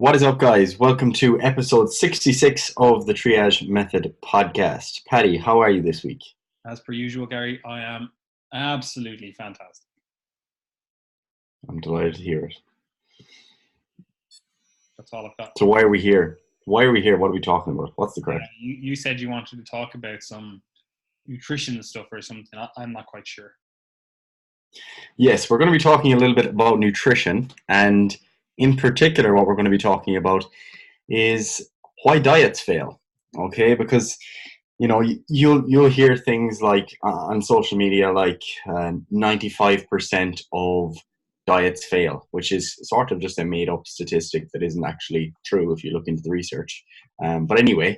What is up, guys? Welcome to episode 66 of the Triage Method podcast. Paddy, how are you this week? As per usual, Gary, I am absolutely fantastic. I'm delighted to hear it. That's all I've got. So why are we here? What are we talking about? What's the crack? You said you wanted to talk about some nutrition stuff or something. I'm not quite sure. Yes, we're going to be talking a little bit about nutrition, and in particular, what we're going to be talking about is why diets fail. Okay, because you'll hear things like on social media, like 95% of diets fail, which is sort of just a made up statistic that isn't actually true if you look into the research. But anyway,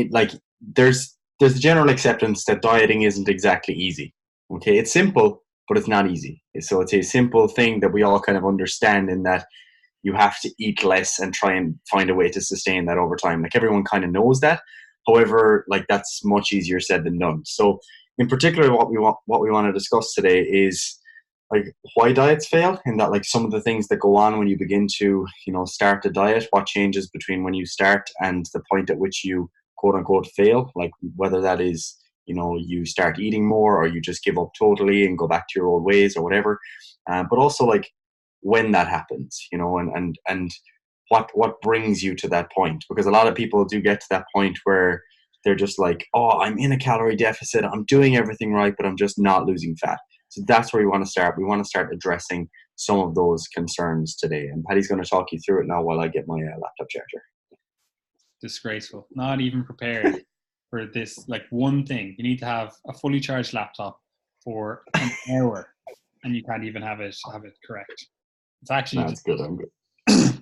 like there's a general acceptance that dieting isn't exactly easy. Okay, it's simple, but it's not easy. So it's a simple thing that we all kind of understand, in that you have to eat less and try and find a way to sustain that over time. Like, everyone kind of knows that. However, like, that's much easier said than done. So in particular, what we want to discuss today is like why diets fail, and that, like, some of the things that go on when you begin to, start the diet, what changes between when you start and the point at which you quote unquote fail, like whether that is, you start eating more or you just give up totally and go back to your old ways or whatever. But also, like, when that happens, and what brings you to that point, because a lot of people do get to that point where they're just like, oh, I'm in a calorie deficit, I'm doing everything right, but I'm just not losing fat. So that's where we want to start. We want to start addressing some of those concerns today, and Paddy's going to talk you through it now while I get my laptop charger. Disgraceful. Not even prepared for this. Like, one thing, you need to have a fully charged laptop for an hour, and you can't even have it correct. It's actually That's good. I'm good.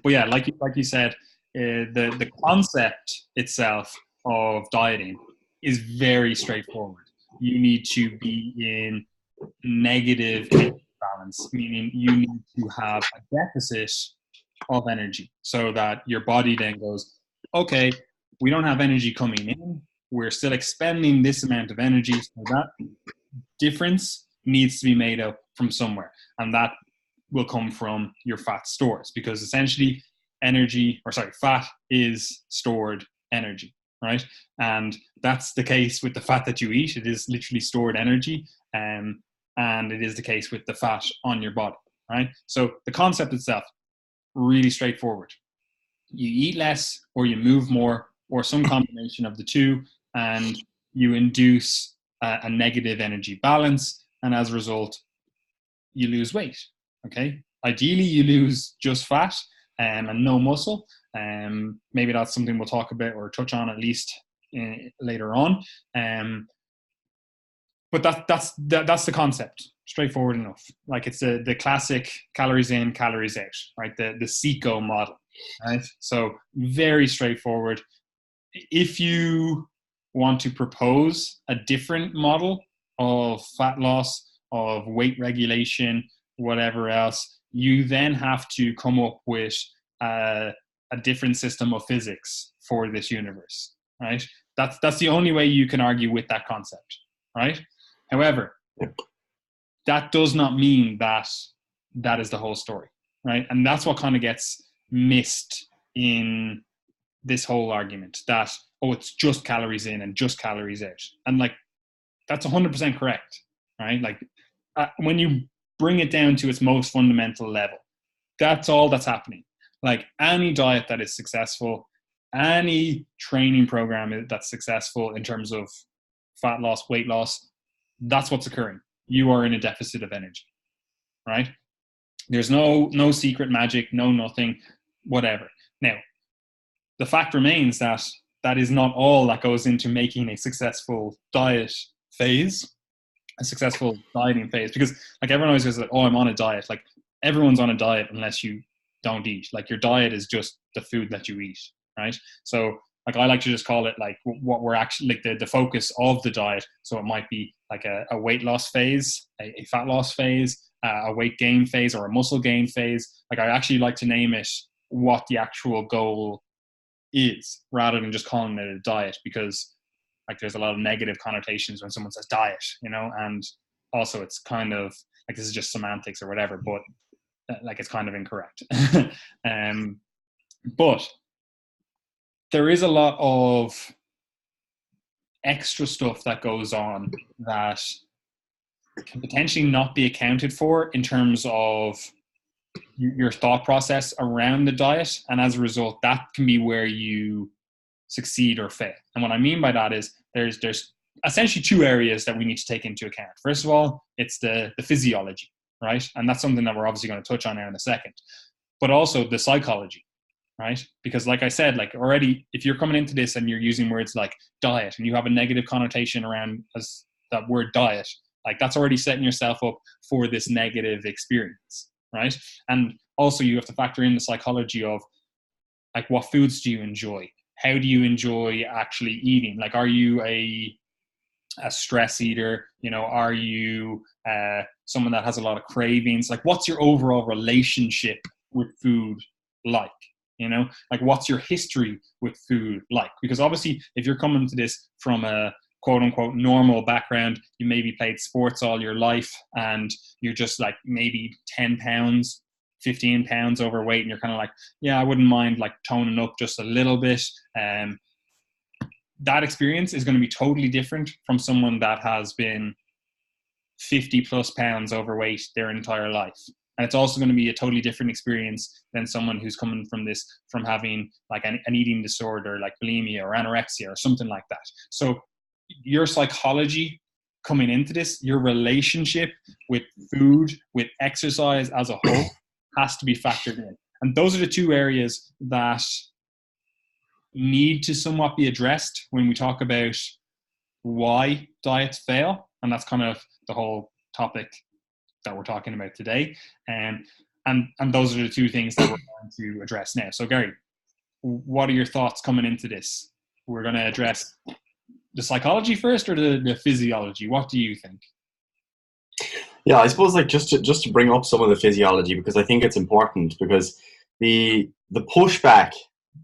But yeah, like you said, the concept itself of dieting is very straightforward. You need to be in negative balance, meaning you need to have a deficit of energy, so that your body then goes, okay, we don't have energy coming in, we're still expending this amount of energy, so that difference needs to be made up from somewhere, and that will come from your fat stores, because essentially fat is stored energy, right? And that's the case with the fat that you eat. It is literally stored energy, and it is the case with the fat on your body, right? So the concept itself, really straightforward. You eat less, or you move more, or some combination of the two, and you induce a negative energy balance, and as a result, you lose weight. Okay, ideally you lose just fat and no muscle. Maybe that's something we'll talk about or touch on at least later on. But that's the concept. Straightforward enough. Like, it's the classic calories in, calories out, right? The CICO model, right? So very straightforward. If you want to propose a different model of fat loss, of weight regulation, whatever else, you then have to come up with a different system of physics for this universe, right? That's the only way you can argue with that concept, right? However, that does not mean that is the whole story, right? And that's what kind of gets missed in this whole argument, that, oh, it's just calories in and just calories out. And, like, that's 100% correct, right? Like, when you bring it down to its most fundamental level, that's all that's happening. Like, any diet that is successful, any training program that's successful in terms of fat loss, weight loss, that's what's occurring. You are in a deficit of energy, right? There's no secret magic, no nothing, whatever. Now, the fact remains that that is not all that goes into making a successful diet phase, a successful dieting phase, because, like, everyone always goes like, oh, I'm on a diet. Like, everyone's on a diet unless you don't eat. Like, your diet is just the food that you eat, right? So, like, I like to just call it, like, what we're actually, like, the focus of the diet. So it might be like a weight loss phase, a fat loss phase, a weight gain phase, or a muscle gain phase. Like, I actually like to name it what the actual goal is, rather than just calling it a diet, because, like, there's a lot of negative connotations when someone says diet, and also it's kind of like, this is just semantics or whatever, but like, it's kind of incorrect. But there is a lot of extra stuff that goes on that can potentially not be accounted for in terms of your thought process around the diet. And as a result, that can be where you succeed or fail. And what I mean by that is there's essentially two areas that we need to take into account. First of all, it's the physiology, right? And that's something that we're obviously going to touch on now in a second. But also the psychology, right? Because like I said, like already, if you're coming into this and you're using words like diet and you have a negative connotation around that word diet, like that's already setting yourself up for this negative experience, right? And also you have to factor in the psychology of like, what foods do you enjoy? How do you enjoy actually eating? Like, are you a stress eater? You know, are you someone that has a lot of cravings? Like, what's your overall relationship with food like? You know, like what's your history with food like? Because obviously, if you're coming to this from a quote unquote normal background, you maybe played sports all your life and you're just like maybe 10 pounds, 15 pounds overweight, and you're kind of like, yeah, I wouldn't mind like toning up just a little bit. That experience is going to be totally different from someone that has been 50 plus pounds overweight their entire life. And it's also going to be a totally different experience than someone who's coming from having like an eating disorder, like bulimia or anorexia or something like that. So your psychology coming into this, your relationship with food, with exercise as a whole has to be factored in. And those are the two areas that need to somewhat be addressed when we talk about why diets fail. And that's kind of the whole topic that we're talking about today. And those are the two things that we're going to address now. So Gary, what are your thoughts coming into this? We're going to address the psychology first or the physiology? What do you think? Yeah, I suppose like just to bring up some of the physiology, because I think it's important, because the pushback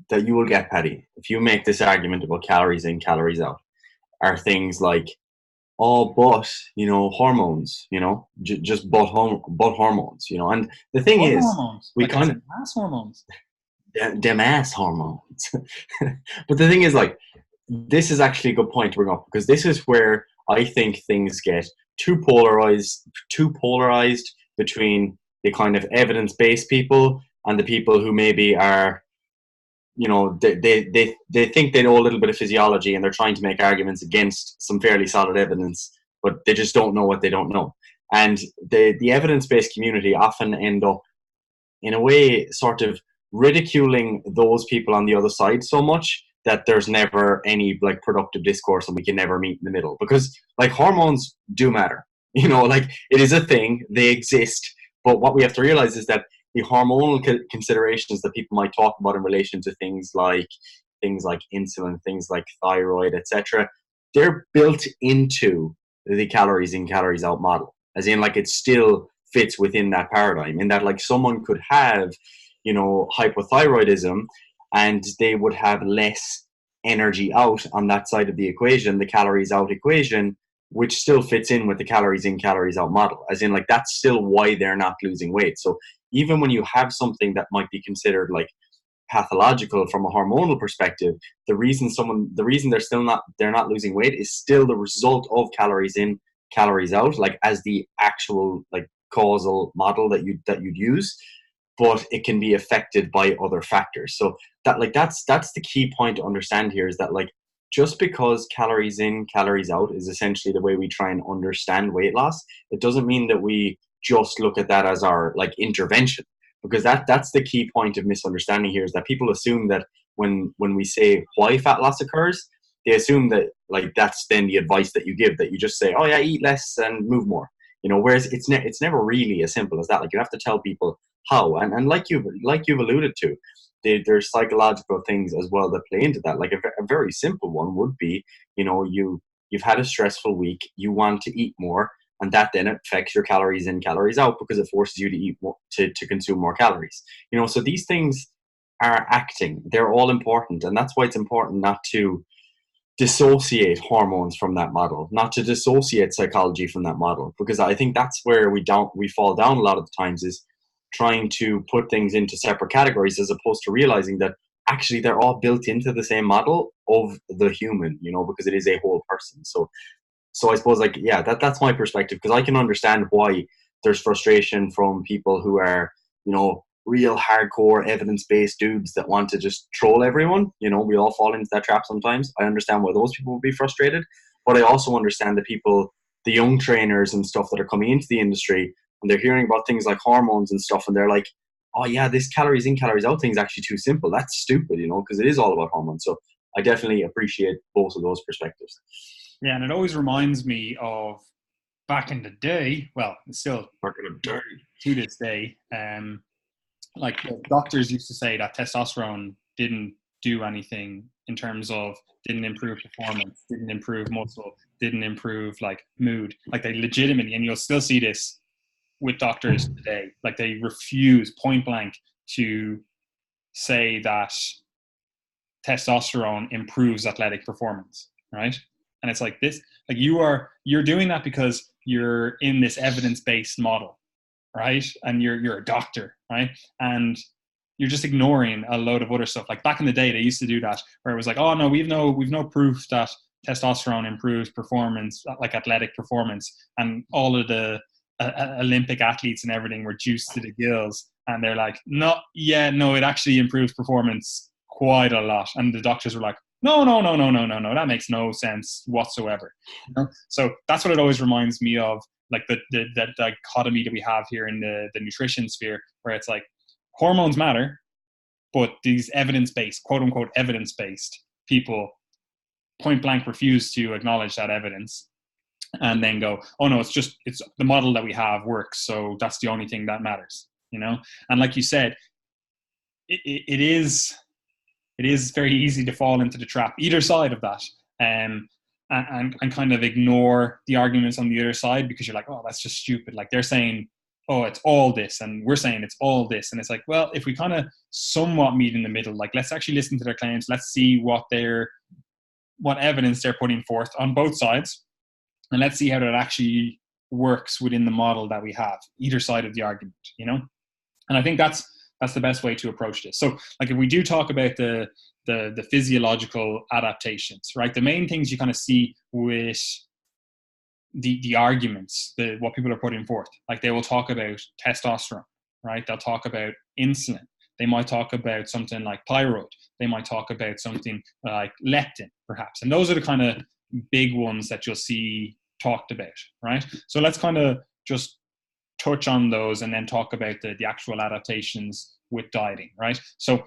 that you will get, Paddy, if you make this argument about calories in, calories out, are things like, oh, but you know, hormones, you know, just but hormones, you know. And the thing What is, hormones? we Like kind of mass hormones. them ass hormones. But the thing is, like, this is actually a good point to bring up, because this is where I think things get too polarized between the kind of evidence-based people and the people who maybe are, you know, they think they know a little bit of physiology and they're trying to make arguments against some fairly solid evidence, but they just don't know what they don't know. And the evidence-based community often end up, in a way, sort of ridiculing those people on the other side so much that there's never any like productive discourse and we can never meet in the middle, because like hormones do matter, you know, like it is a thing, they exist. But what we have to realize is that the hormonal considerations that people might talk about in relation to things like insulin, things like thyroid, etc., they're built into the calories in, calories out model, as in like it still fits within that paradigm, in that like someone could have, you know, hypothyroidism and they would have less energy out on that side of the equation, the calories out equation, which still fits in with the calories in, calories out model, as in like that's still why they're not losing weight. So even when you have something that might be considered like pathological from a hormonal perspective, the reason they're not losing weight is still the result of calories in, calories out, like as the actual like causal model that you'd use, but it can be affected by other factors. So that's the key point to understand here, is that like just because calories in, calories out is essentially the way we try and understand weight loss, it doesn't mean that we just look at that as our like intervention, because that's the key point of misunderstanding here, is that people assume that when we say why fat loss occurs, they assume that like that's then the advice that you give, that you just say, oh yeah, eat less and move more, you know, whereas it's never really as simple as that. Like you have to tell people how, and like you've alluded to, there's psychological things as well that play into that. Like a very simple one would be, you know, you've had a stressful week, you want to eat more, and that then affects your calories in, calories out, because it forces you to eat more, to consume more calories, you know. So these things are acting, they're all important, and that's why it's important not to dissociate hormones from that model, not to dissociate psychology from that model, because I think that's where we fall down a lot of the times, is trying to put things into separate categories as opposed to realizing that actually they're all built into the same model of the human, because it is a whole person. So I suppose, like, yeah, that's my perspective, because I can understand why there's frustration from people who are, real hardcore evidence-based dudes that want to just troll everyone. We all fall into that trap sometimes. I understand why those people would be frustrated, but I also understand the young trainers and stuff that are coming into the industry, and they're hearing about things like hormones and stuff, and they're like, oh yeah, this calories in, calories out thing is actually too simple. That's stupid, because it is all about hormones. So I definitely appreciate both of those perspectives. Yeah, and it always reminds me of back in the day. Well, it's still Back in the day. to this day. Like the doctors used to say that testosterone didn't do anything in terms of, didn't improve performance, didn't improve muscle, didn't improve like mood. Like they legitimately, and you'll still see this with doctors today, like they refuse point blank to say that testosterone improves athletic performance, right? And it's like this, like you're doing that because you're in this evidence-based model, right? And you're a doctor, right? And you're just ignoring a load of other stuff. Like back in the day, they used to do that where it was like, oh no, we've no proof that testosterone improves performance, like athletic performance, and all of the Olympic athletes and everything were juiced to the gills, and they're like, no, it actually improves performance quite a lot. And the doctors were like, no, that makes no sense whatsoever. So that's what it always reminds me of, like the dichotomy that we have here in the nutrition sphere, where it's like hormones matter, but these evidence-based, quote unquote evidence-based people point blank refuse to acknowledge that evidence, and then go, oh no, it's the model that we have works, so that's the only thing that matters. And like you said, it is very easy to fall into the trap, either side of that, and kind of ignore the arguments on the other side, because you're like, oh, that's just stupid. Like they're saying, oh, it's all this, and we're saying it's all this. And it's like, well, if we kind of somewhat meet in the middle, like let's actually listen to their claims, let's see what evidence they're putting forth on both sides, and let's see how that actually works within the model that we have, either side of the argument, And I think that's the best way to approach this. So like if we do talk about the physiological adaptations, right? The main things you kind of see with the arguments, what people are putting forth, like they will talk about testosterone, right? They'll talk about insulin. They might talk about something like thyroid. They might talk about something like leptin, perhaps. And those are the kind of big ones that you'll see talked about, right? So let's kind of just touch on those and then talk about the actual adaptations with dieting, right? So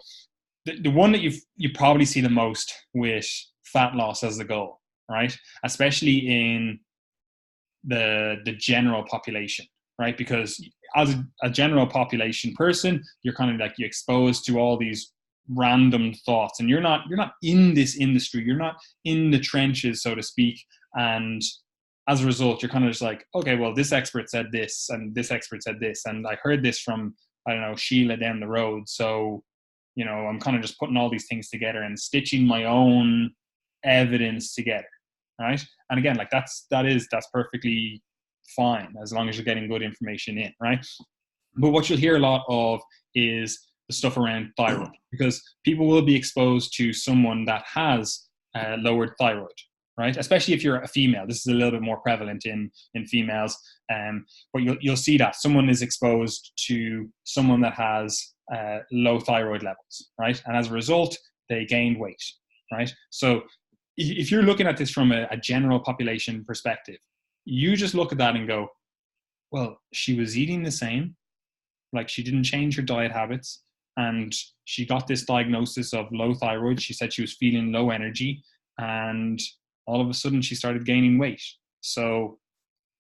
the one that you probably see the most with fat loss as the goal, right? Especially in the general population, right? Because as a general population person, you're kind of like, you're exposed to all these random thoughts, and you're not in this industry, you're not in the trenches, so to speak, and as a result, you're kind of just like, okay, well, this expert said this, and this expert said this, and I heard this from, I don't know, Sheila down the road. So, I'm kind of just putting all these things together and stitching my own evidence together, right? And again, like that's perfectly fine as long as you're getting good information in, right? But what you'll hear a lot of is the stuff around thyroid, because people will be exposed to someone that has lowered thyroid, right? Especially if you're a female. This is a little bit more prevalent in females. But you'll see that someone is exposed to someone that has low thyroid levels, right? And as a result, they gained weight, right? So if you're looking at this from a general population perspective, you just look at that and go, well, she was eating the same, like she didn't change her diet habits, and she got this diagnosis of low thyroid. She said she was feeling low energy, and all of a sudden she started gaining weight. So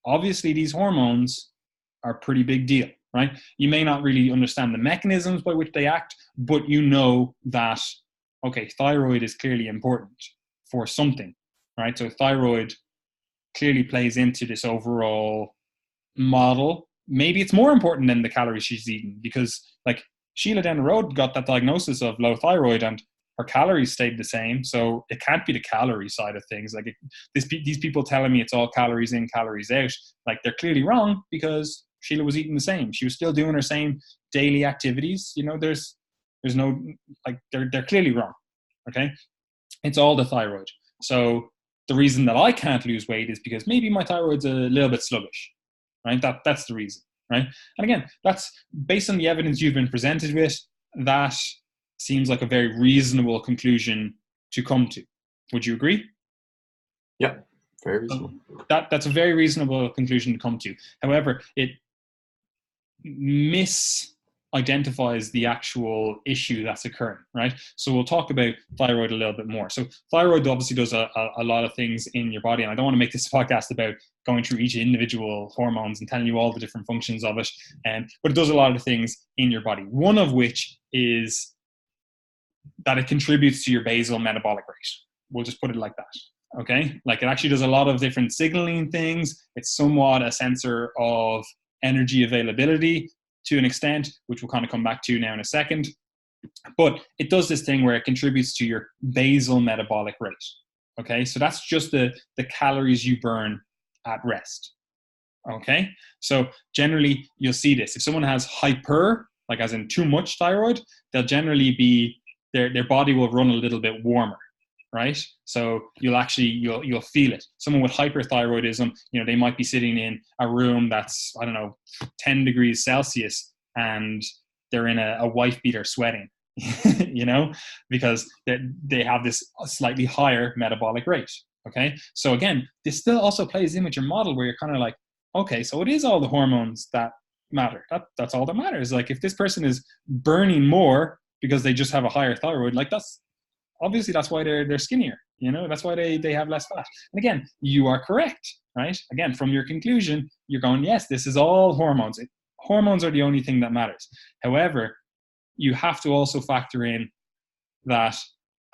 obviously these hormones are a pretty big deal, right? You may not really understand the mechanisms by which they act, but you know that, okay, thyroid is clearly important for something, right? So thyroid clearly plays into this overall model. Maybe it's more important than the calories she's eating, because like Sheila down the road got that diagnosis of low thyroid and her calories stayed the same. So it can't be the calorie side of things. Like these people telling me it's all calories in, calories out, like they're clearly wrong, because Sheila was eating the same. She was still doing her same daily activities. There's no, like, they're clearly wrong. Okay. It's all the thyroid. So the reason that I can't lose weight is because maybe my thyroid's a little bit sluggish, right? That's the reason, right? And again, that's based on the evidence you've been presented with. That seems like a very reasonable conclusion to come to. Would you agree? Yeah, very reasonable. That's a very reasonable conclusion to come to. However, it misidentifies the actual issue that's occurring, right? So we'll talk about thyroid a little bit more. So thyroid obviously does a lot of things in your body, and I don't want to make this podcast about going through each individual hormones and telling you all the different functions of it, but it does a lot of things in your body. One of which is that it contributes to your basal metabolic rate. We'll just put it like that. Okay, like it actually does a lot of different signaling things. It's somewhat a sensor of energy availability to an extent, which we'll kind of come back to now in a second. But it does this thing where it contributes to your basal metabolic rate. Okay, so that's just the calories you burn at rest. Okay, so generally you'll see this. If someone has hyper, like as in too much thyroid, they'll generally be, their body will run a little bit warmer. Right, so you'll feel it. Someone with hyperthyroidism, they might be sitting in a room that's, I don't know, 10 degrees Celsius, and they're in a wife beater sweating, because they have this slightly higher metabolic rate. Okay, so again, this still also plays in with your model where you're kind of like, okay, so it is all the hormones that matter. That's all that matters. Like if this person is burning more because they just have a higher thyroid, like that's why they're skinnier, that's why they have less fat. And again, you are correct, right? Again, from your conclusion, you're going, yes, this is all hormones. Hormones are the only thing that matters. However, you have to also factor in that,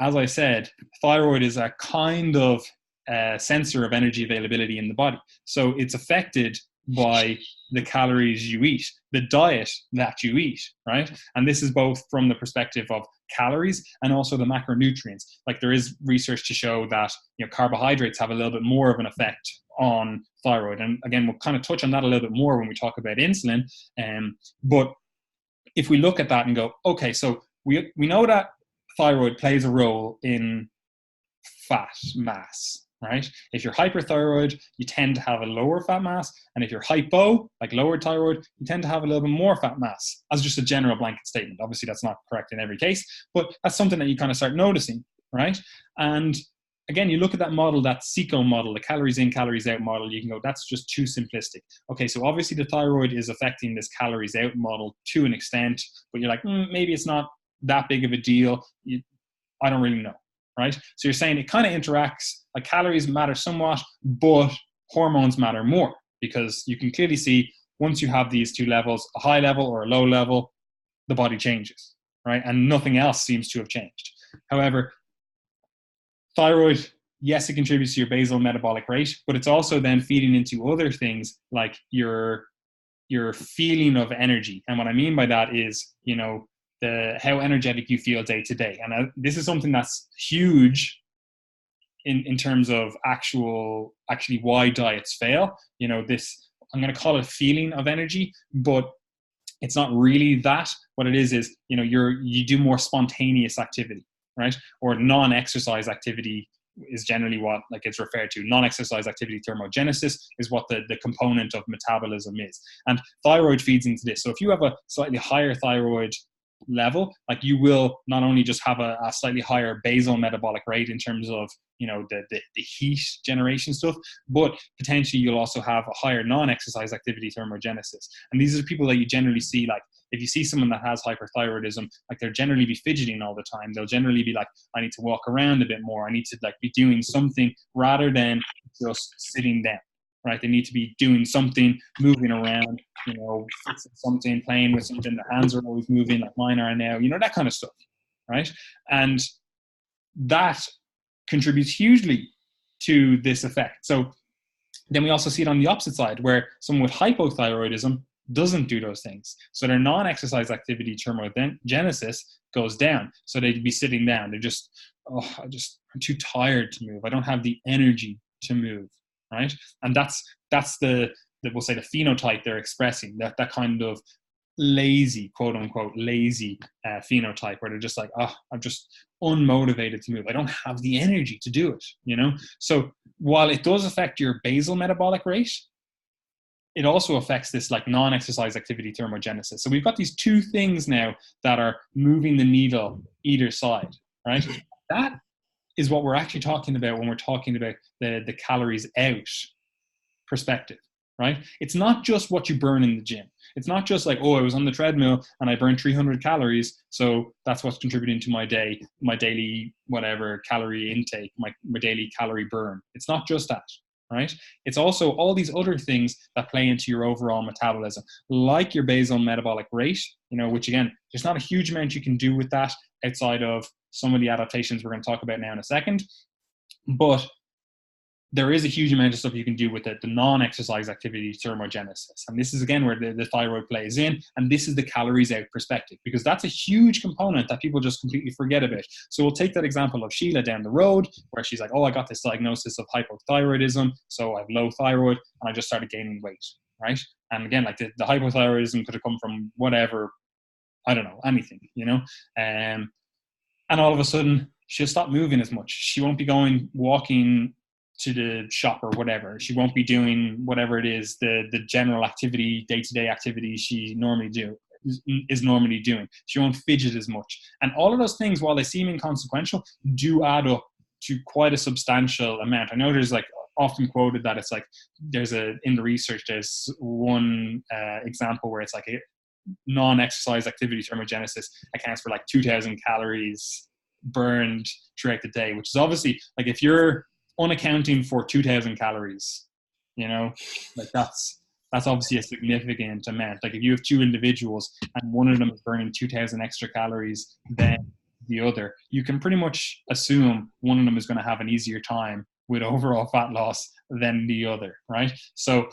as I said, thyroid is a kind of sensor of energy availability in the body. So it's affected by the calories you eat, the diet that you eat, right? And this is both from the perspective of calories and also the macronutrients. Like there is research to show that carbohydrates have a little bit more of an effect on thyroid. And again, we'll kind of touch on that a little bit more when we talk about insulin. But if we look at that and go, okay, so we know that thyroid plays a role in fat mass. Right? If you're hyperthyroid, you tend to have a lower fat mass. And if you're hypo, like lower thyroid, you tend to have a little bit more fat mass, as just a general blanket statement. Obviously, that's not correct in every case, but that's something that you kind of start noticing, right? And again, you look at that model, that CICO model, the calories in, calories out model, you can go, that's just too simplistic. Okay, so obviously the thyroid is affecting this calories out model to an extent, but you're like, maybe it's not that big of a deal. I don't really know. Right? So you're saying it kind of interacts, like calories matter somewhat, but hormones matter more, because you can clearly see once you have these two levels, a high level or a low level, the body changes, right? And nothing else seems to have changed. However, thyroid, yes, it contributes to your basal metabolic rate, but it's also then feeding into other things like your feeling of energy. And what I mean by that is, how energetic you feel day to day. And this is something that's huge in terms of actually why diets fail. This, I'm going to call it feeling of energy, but it's not really that. What it is, you do more spontaneous activity, right? Or non-exercise activity is generally what it's referred to. Non-exercise activity thermogenesis is what the component of metabolism is. And thyroid feeds into this. So if you have a slightly higher thyroid level, you will not only just have a slightly higher basal metabolic rate in terms of the heat generation stuff, but potentially you'll also have a higher non-exercise activity thermogenesis. And these are the people that you generally see, if you see someone that has hyperthyroidism, they'll generally be fidgeting all the time. They'll generally be like, I need to walk around a bit more. I need to be doing something rather than just sitting down. Right? They need to be doing something, moving around, fixing something, playing with something. Their hands are always moving, like mine are now, that kind of stuff, right? And that contributes hugely to this effect. So then we also see it on the opposite side, where someone with hypothyroidism doesn't do those things. So their non-exercise activity thermogenesis goes down. So they'd be sitting down. They're just, I'm too tired to move. I don't have the energy to move. Right? And that's the we'll say the phenotype they're expressing, that kind of lazy, quote unquote, lazy phenotype, where they're just like, oh, I'm just unmotivated to move. I don't have the energy to do it, you know? So while it does affect your basal metabolic rate, it also affects this like non-exercise activity thermogenesis. So we've got these two things now that are moving the needle either side, right? That is what we're actually talking about when we're talking about the calories out perspective, right? It's not just what you burn in the gym. It's not just like, oh, I was on the treadmill and I burned 300 calories, so that's what's contributing to my day, my daily whatever calorie intake, my daily calorie burn. It's not just that, right? It's also all these other things that play into your overall metabolism, like your basal metabolic rate, you know, which again, there's not a huge amount you can do with that outside of some of the adaptations we're going to talk about now in a second. But there is a huge amount of stuff you can do with the non-exercise activity thermogenesis. And this is, again, where the thyroid plays in. And this is the calories out perspective, because that's a huge component that people just completely forget about. So we'll take that example of Sheila down the road, where she's like, oh, I got this diagnosis of hypothyroidism, so I have low thyroid, and I just started gaining weight, right? And again, like the hypothyroidism could have come from whatever, I don't know, anything, you know? And all of a sudden, she'll stop moving as much. She won't be walking to the shop or whatever. She won't be doing whatever it is, the general activity, day-to-day activity she is normally doing. She won't fidget as much. And all of those things, while they seem inconsequential, do add up to quite a substantial amount. I know there's like often quoted that it's like in the research, there's one example where it's like a non-exercise activity thermogenesis accounts for like 2,000 calories burned throughout the day, which is obviously like, if you're unaccounting for 2,000 calories, you know, like that's obviously a significant amount. Like if you have two individuals and one of them is burning 2,000 extra calories than the other, you can pretty much assume one of them is going to have an easier time with overall fat loss than the other, right? So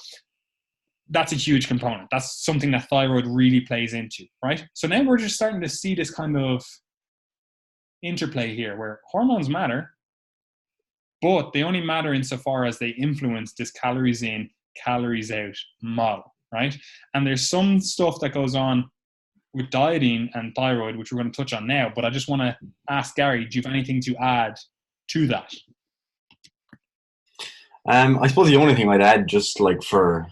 that's a huge component. That's something that thyroid really plays into, right? So now we're just starting to see this kind of interplay here where hormones matter, but they only matter insofar as they influence this calories in, calories out model, right? And there's some stuff that goes on with dieting and thyroid, which we're going to touch on now, but I just want to ask Gary, do you have anything to add to that? I suppose the only thing I'd add, just like for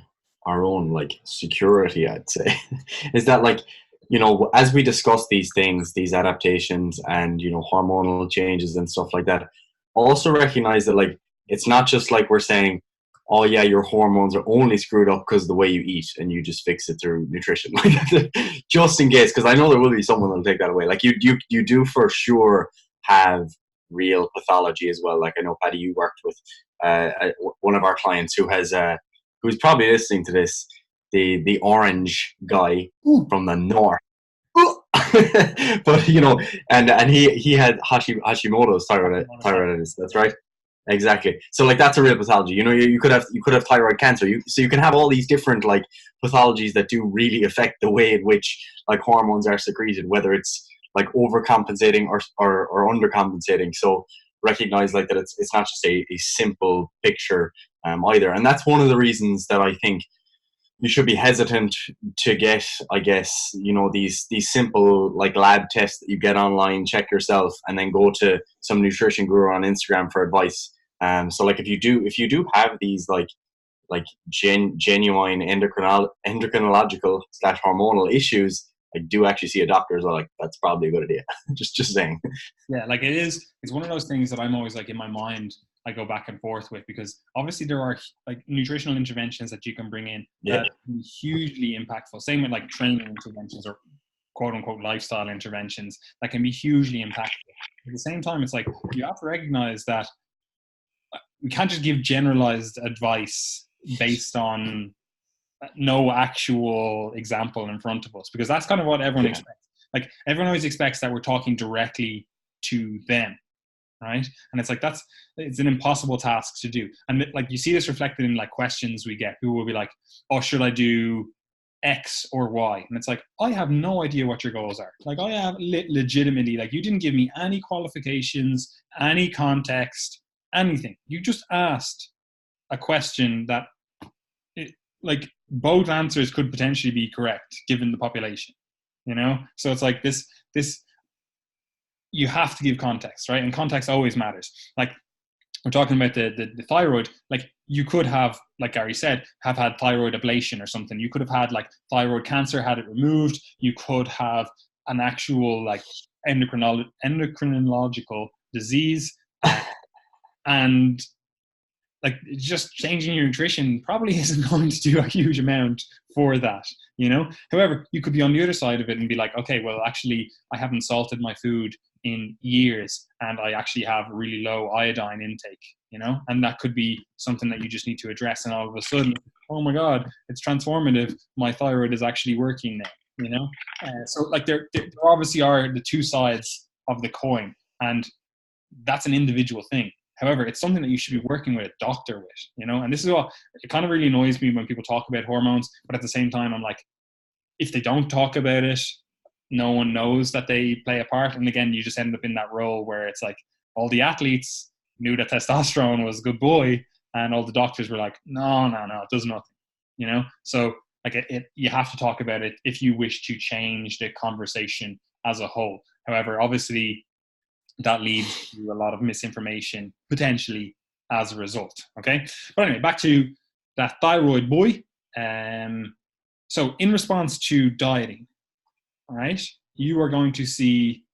our own like security, I'd say, is that like, you know, as we discuss these things, these adaptations and, you know, hormonal changes and stuff like that, also recognize that like, it's not just like we're saying, oh yeah, your hormones are only screwed up because of the way you eat and you just fix it through nutrition. Just in case, because I know there will be someone that'll take that away. Like you do for sure have real pathology as well. Like I know, Paddy, you worked with one of our clients who's probably listening to this, the orange guy from the north. But you know, and he had Hashimoto's thyroiditis. That's right, exactly. So like that's a real pathology. You know, you could have thyroid cancer. So you can have all these different like pathologies that do really affect the way in which like hormones are secreted, whether it's like overcompensating or undercompensating. So recognize like that it's not just a simple picture either, and that's one of the reasons that I think you should be hesitant to get, I guess, you know, these simple like lab tests that you get online, check yourself, and then go to some nutrition guru on Instagram for advice. So like if you do have these like genuine endocrinological / hormonal issues, like do actually see a doctor. So like that's probably a good idea. just saying. Yeah, like it's one of those things that I'm always like in my mind, I go back and forth with, because obviously there are like nutritional interventions that you can bring in that can be hugely impactful. Same with like training interventions or quote unquote lifestyle interventions that can be hugely impactful. At the same time, it's like you have to recognize that we can't just give generalized advice based on no actual example in front of us, because that's kind of what everyone expects. Like everyone always expects that we're talking directly to them, right? And it's like it's an impossible task to do. And like you see this reflected in like questions we get. People will be like, oh, should I do X or Y? And it's like, I have no idea what your goals are. Like I have legitimately, like you didn't give me any qualifications, any context, anything. You just asked a question that like both answers could potentially be correct given the population, so it's like this you have to give context, right? And context always matters. Like we're talking about the thyroid, like you could have, like Gary said, have had thyroid ablation or something. You could have had like thyroid cancer, had it removed. You could have an actual like endocrinological disease, and like just changing your nutrition probably isn't going to do a huge amount for that, However, you could be on the other side of it and be like, okay, well, actually, I haven't salted my food in years and I actually have really low iodine intake, and that could be something that you just need to address. And all of a sudden, oh my God, it's transformative. My thyroid is actually working now, so like there obviously are the two sides of the coin, and that's an individual thing. However, it's something that you should be working with a doctor with, and this is what it kind of really annoys me when people talk about hormones, but at the same time, I'm like, if they don't talk about it, no one knows that they play a part. And again, you just end up in that role where it's like all the athletes knew that testosterone was a good boy, and all the doctors were like, no, it does nothing, So like you have to talk about it if you wish to change the conversation as a whole. However, obviously, that leads to a lot of misinformation potentially as a result. Okay. But anyway, back to that thyroid boy. So in response to dieting, all right, you are going to see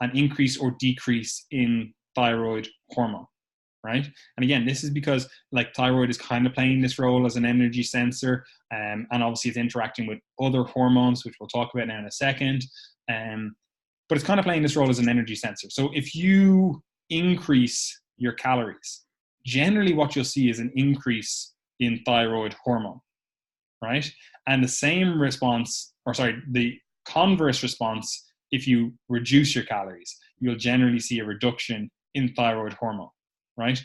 an increase or decrease in thyroid hormone, right? And again, this is because like thyroid is kind of playing this role as an energy sensor, and obviously it's interacting with other hormones, which we'll talk about now in a second. But it's kind of playing this role as an energy sensor. So if you increase your calories, generally what you'll see is an increase in thyroid hormone, right? And the converse response, if you reduce your calories, you'll generally see a reduction in thyroid hormone, right?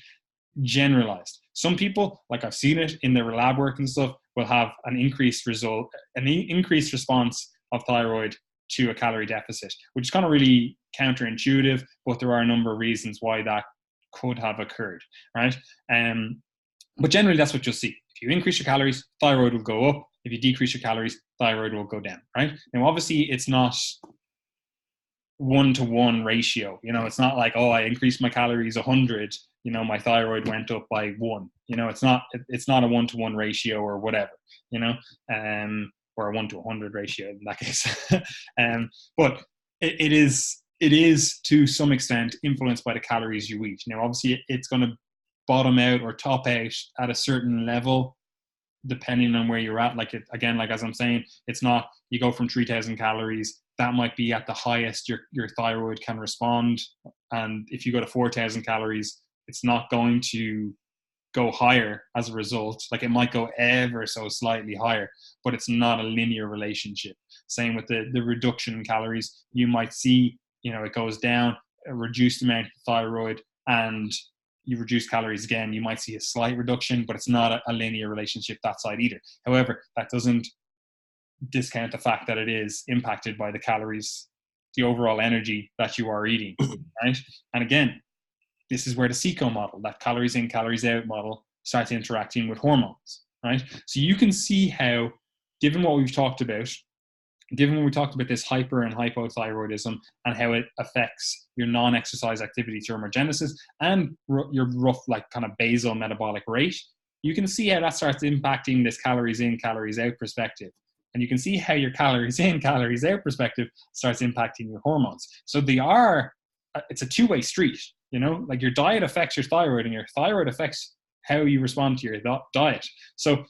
Generalized. Some people, like I've seen it in their lab work and stuff, will have an increased response of thyroid to a calorie deficit, which is kind of really counterintuitive, but there are a number of reasons why that could have occurred, right? But generally, that's what you'll see. If you increase your calories, thyroid will go up. If you decrease your calories, thyroid will go down, right? Now, obviously, it's not 1-to-1 ratio. It's not like, oh, I increased my calories 100, my thyroid went up by 1. It's not a 1-to-1 ratio or whatever, or a 1-to-100 ratio in that case. But it is to some extent influenced by the calories you eat. Now, obviously, it's going to bottom out or top out at a certain level, depending on where you're at. Like as I'm saying, it's not, you go from 3,000 calories, that might be at the highest your thyroid can respond. And if you go to 4,000 calories, it's not going to go higher as a result. Like it might go ever so slightly higher, but it's not a linear relationship. Same with the reduction in calories. You might see, it goes down, a reduced amount of thyroid, and you reduce calories again, you might see a slight reduction, but it's not a linear relationship that side either. However, that doesn't discount the fact that it is impacted by the calories, the overall energy that you are eating, right? And again, this is where the CICO model, that calories in, calories out model, starts interacting with hormones, right? So you can see how, given what we've talked about, given when we talked about this hyper and hypothyroidism and how it affects your non-exercise activity thermogenesis and your rough, like kind of basal metabolic rate, you can see how that starts impacting this calories in, calories out perspective. And you can see how your calories in, calories out perspective starts impacting your hormones. So it's a two-way street, like your diet affects your thyroid and your thyroid affects how you respond to your diet. So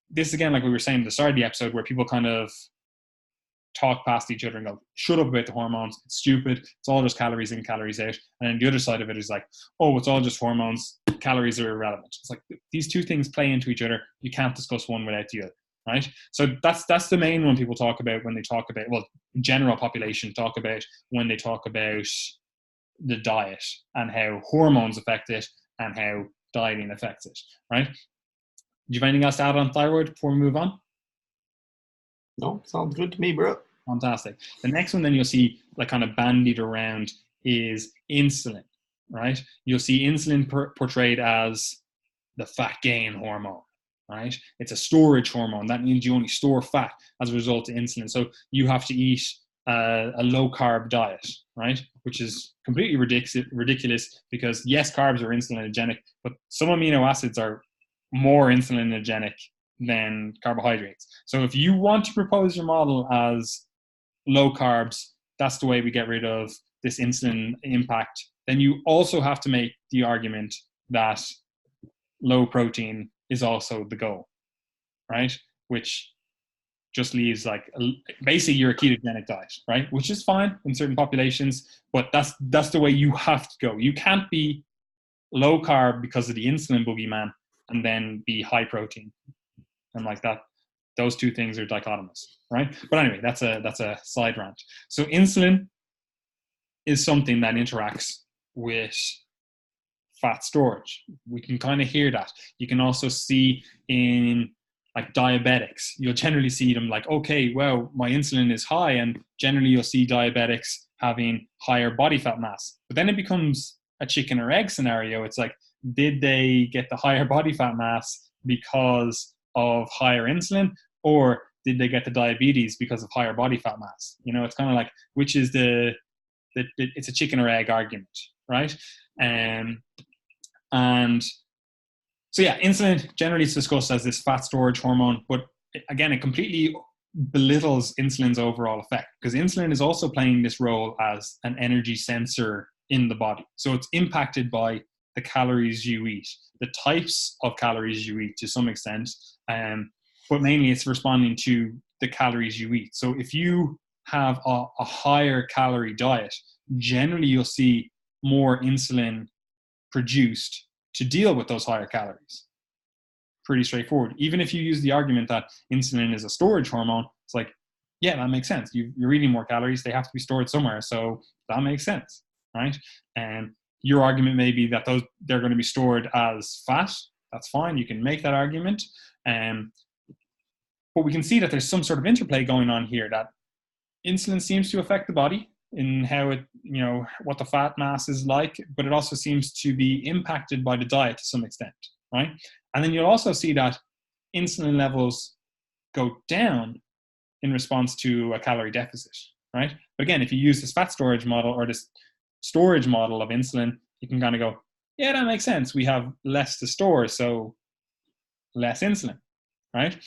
this, again, like we were saying at the start of the episode, where people kind of talk past each other and go, shut up about the hormones, it's stupid, it's all just calories in, calories out. And then the other side of it is like, oh, it's all just hormones, calories are irrelevant. It's like these two things play into each other. You can't discuss one without the other, right? So that's the main one people talk about when they talk about, well, general population talk about when they talk about the diet and how hormones affect it and how dieting affects it, right? Do you have anything else to add on thyroid before we move on? No, sounds good to me, bro. Fantastic. The next one then you'll see like kind of bandied around is insulin, right? You'll see insulin portrayed as the fat gain hormone, right? It's a storage hormone. That means you only store fat as a result of insulin. So you have to eat a low carb diet, right? Which is completely ridiculous because yes, carbs are insulinogenic, but some amino acids are more insulinogenic than carbohydrates. So if you want to propose your model as low carbs, that's the way we get rid of this insulin impact. Then you also have to make the argument that low protein is also the goal, right? Which just leaves like basically you're a ketogenic diet, right? Which is fine in certain populations, but that's the way you have to go. You can't be low carb because of the insulin boogeyman and then be high protein and like that. Those two things are dichotomous, right? But anyway, that's a side rant. So insulin is something that interacts with fat storage. We can kind of hear that. You can also see in like diabetics, you'll generally see them like, okay, well, my insulin is high, and generally you'll see diabetics having higher body fat mass. But then it becomes a chicken or egg scenario. It's like, did they get the higher body fat mass because of higher insulin, or did they get the diabetes because of higher body fat mass? You know, it's kind of like, which is it's a chicken or egg argument, right? And so yeah, insulin generally is discussed as this fat storage hormone, but again, it completely belittles insulin's overall effect because insulin is also playing this role as an energy sensor in the body. So it's impacted by the calories you eat, the types of calories you eat to some extent, but mainly it's responding to the calories you eat. So if you have a higher calorie diet, generally you'll see more insulin produced to deal with those higher calories. Pretty straightforward. Even if you use the argument that insulin is a storage hormone, it's like, yeah, that makes sense. You're eating more calories, they have to be stored somewhere, so that makes sense, right? And your argument may be that they're going to be stored as fat. That's fine. You can make that argument. But we can see that there's some sort of interplay going on here, that insulin seems to affect the body in how it, what the fat mass is like, but it also seems to be impacted by the diet to some extent, right? And then you'll also see that insulin levels go down in response to a calorie deficit, right? But again, if you use this fat storage model or this storage model of insulin, you can kind of go, yeah, that makes sense. We have less to store, so less insulin, right?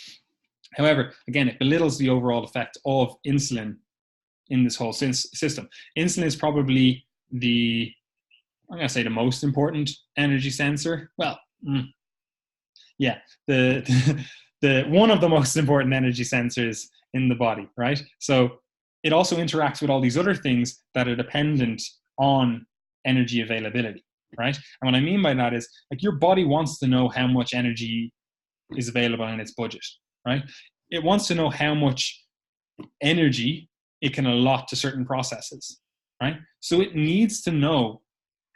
However, again, it belittles the overall effect of insulin in this whole system. Insulin is probably I'm going to say the most important energy sensor. Well, yeah, the one of the most important energy sensors in the body, right? So it also interacts with all these other things that are dependent on energy availability, right? And what I mean by that is, like, your body wants to know how much energy is available in its budget, right? It wants to know how much energy it can allot to certain processes, right? So it needs to know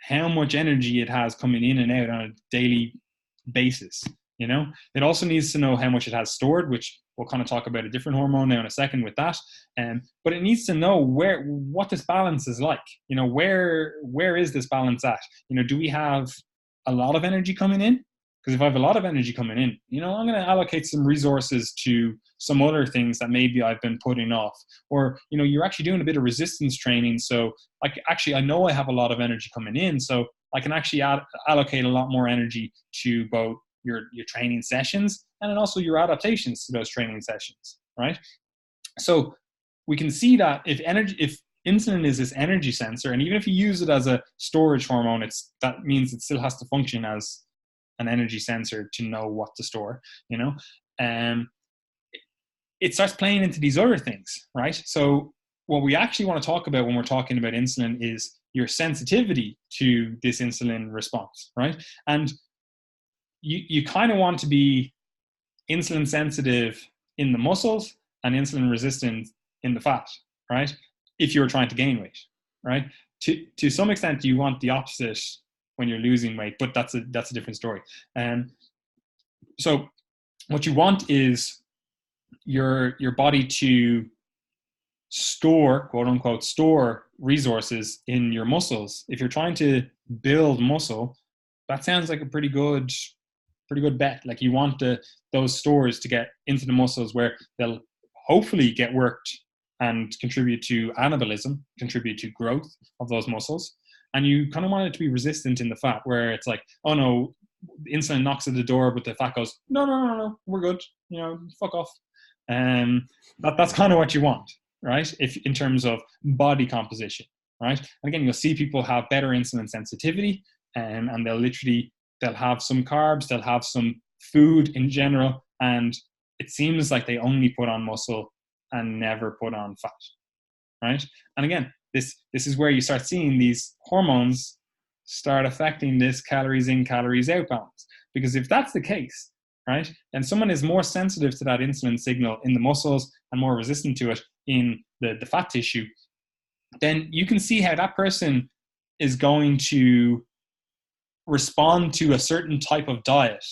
how much energy it has coming in and out on a daily basis. It also needs to know how much it has stored, which we'll kind of talk about a different hormone now in a second with that. But it needs to know what this balance is like. Where is this balance at? Do we have a lot of energy coming in? Because if I have a lot of energy coming in, I'm going to allocate some resources to some other things that maybe I've been putting off. Or, you're actually doing a bit of resistance training. So I know I have a lot of energy coming in. So I can actually allocate a lot more energy to both your training sessions and then also your adaptations to those training sessions, right? So we can see that if insulin is this energy sensor, and even if you use it as a storage hormone, that means it still has to function as an energy sensor to know what to store, it starts playing into these other things, right? So what we actually want to talk about when we're talking about insulin is your sensitivity to this insulin response, right? And you kind of want to be insulin sensitive in the muscles and insulin resistant in the fat, right? If you're trying to gain weight, right? To some extent, you want the opposite when you're losing weight, but that's a different story. So what you want is your body to store, quote unquote, store resources in your muscles. If you're trying to build muscle, that sounds like a pretty good bet. Like, you want the those stores to get into the muscles where they'll hopefully get worked and contribute to anabolism, contribute to growth of those muscles. And you kind of want it to be resistant in the fat, where it's like, oh no, insulin knocks at the door, but the fat goes, no, we're good, fuck off. That's kind of what you want, right? If in terms of body composition, right? And again, you'll see people have better insulin sensitivity, and they'll have some carbs, they'll have some food in general, and it seems like they only put on muscle and never put on fat, right? And again, this is where you start seeing these hormones start affecting this calories in, calories out balance. Because if that's the case, right, then someone is more sensitive to that insulin signal in the muscles and more resistant to it in the fat tissue, then you can see how that person is going to respond to a certain type of diet.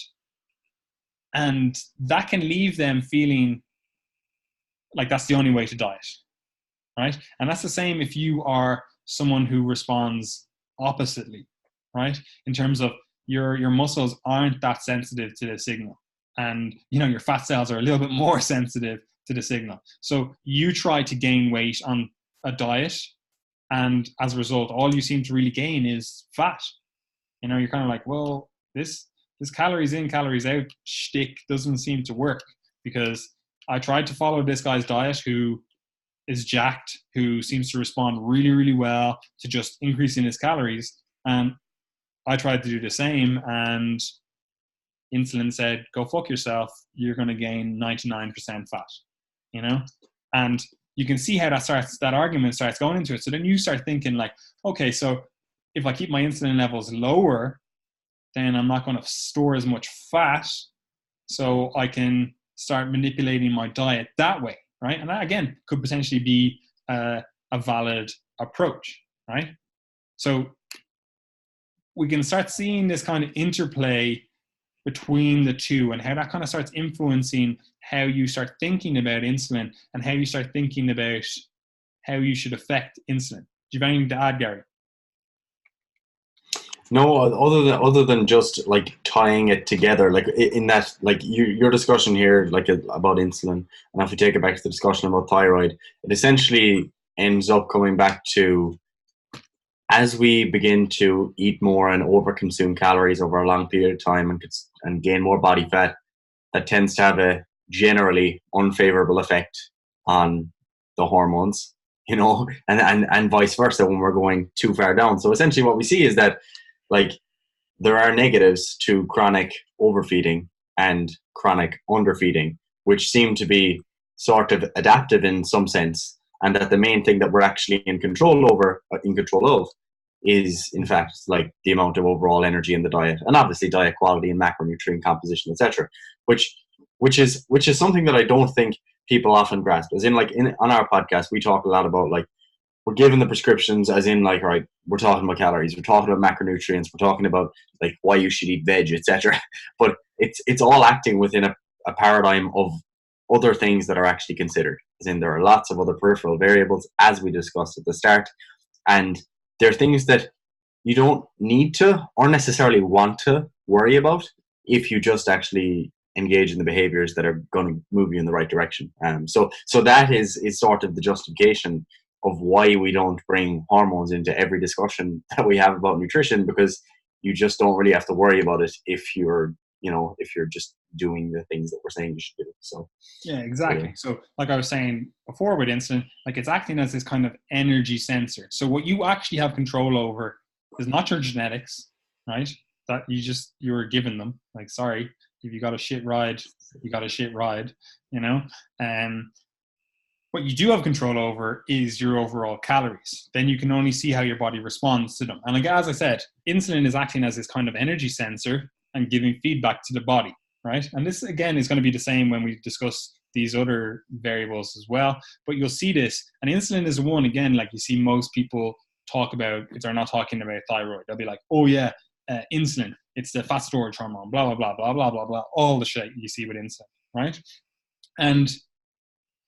And that can leave them feeling like that's the only way to diet, right? And that's the same if you are someone who responds oppositely, right? In terms of your muscles aren't that sensitive to the signal, and your fat cells are a little bit more sensitive to the signal. So you try to gain weight on a diet, and as a result, all you seem to really gain is fat. You're kind of like, well, this calories in, calories out shtick doesn't seem to work, because I tried to follow this guy's diet who is jacked, who seems to respond really, really well to just increasing his calories. And I tried to do the same, and insulin said, go fuck yourself. You're going to gain 99% fat, And you can see how that argument starts going into it. So then you start thinking like, okay, so if I keep my insulin levels lower, then I'm not going to store as much fat, so I can start manipulating my diet that way, right? And that, again, could potentially be a valid approach, right? So we can start seeing this kind of interplay between the two, and how that kind of starts influencing how you start thinking about insulin and how you start thinking about how you should affect insulin. Do you have anything to add, Gary? No, other than just like tying it together, like in that, like your discussion here, like about insulin, and if we take it back to the discussion about thyroid, it essentially ends up coming back to, as we begin to eat more and overconsume calories over a long period of time and gain more body fat, that tends to have a generally unfavorable effect on the hormones, and vice versa when we're going too far down. So essentially what we see is that, like, there are negatives to chronic overfeeding and chronic underfeeding, which seem to be sort of adaptive in some sense, and that the main thing that we're actually in control of is, in fact, like the amount of overall energy in the diet, and obviously diet quality and macronutrient composition, etc. Which is something that I don't think people often grasp. As in, like, on our podcast, we talk a lot about, like, we're given the prescriptions, as in, like, all right, we're talking about calories, we're talking about macronutrients, we're talking about, like, why you should eat veg, etc. But it's all acting within a paradigm of other things that are actually considered. As in, there are lots of other peripheral variables, as we discussed at the start, and they're things that you don't need to or necessarily want to worry about if you just actually engage in the behaviors that are going to move you in the right direction. So that is sort of the justification of why we don't bring hormones into every discussion that we have about nutrition, because you just don't really have to worry about it if you're just doing the things that we're saying you should do. So yeah, exactly. So like I was saying before with insulin, like, it's acting as this kind of energy sensor. So what you actually have control over is not your genetics, right? That you were given them. Like, sorry, if you got a shit ride, you got a shit ride, what you do have control over is your overall calories. Then you can only see how your body responds to them. And like, as I said, insulin is acting as this kind of energy sensor and giving feedback to the body, right? And this, again, is going to be the same when we discuss these other variables as well. But you'll see this. And insulin is one, again, like you see most people talk about, if they're not talking about thyroid, they'll be like, oh yeah, insulin, it's the fat storage hormone, blah, blah, blah, blah, blah, blah, blah, all the shit you see with insulin, right? And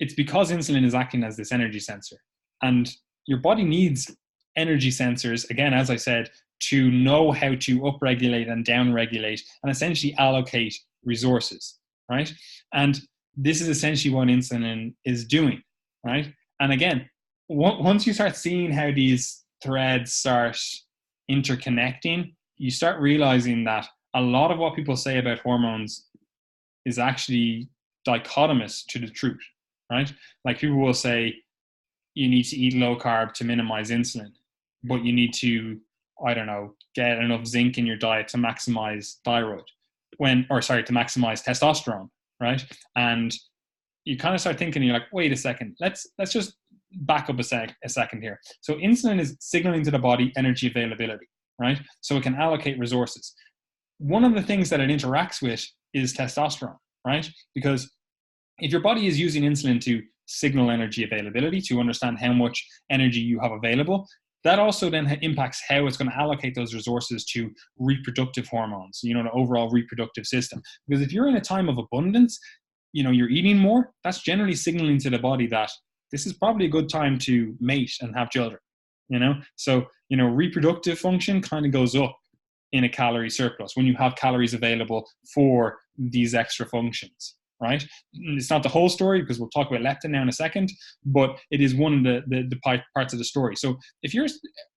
it's because insulin is acting as this energy sensor. And your body needs energy sensors, again, as I said, to know how to upregulate and downregulate and essentially allocate resources. right? And this is essentially what insulin is doing, right? And again, once you start seeing how these threads start interconnecting, you start realizing that a lot of what people say about hormones is actually dichotomous to the truth, right? Like people will say you need to eat low carb to minimize insulin, but you need to, I don't know, get enough zinc in your diet to maximize thyroid to maximize testosterone, right? And you kind of start thinking, you're like, wait a second, let's just back up a second here. So insulin is signaling to the body energy availability, right? So it can allocate resources. One of the things that it interacts with is testosterone, right? Because if your body is using insulin to signal energy availability, to understand how much energy you have available, that also then impacts how it's going to allocate those resources to reproductive hormones, the overall reproductive system. Because if you're in a time of abundance, you're eating more, that's generally signaling to the body that this is probably a good time to mate and have children, So, reproductive function kind of goes up in a calorie surplus when you have calories available for these extra functions, right? It's not the whole story because we'll talk about leptin now in a second, but it is one of the parts of the story. So if you're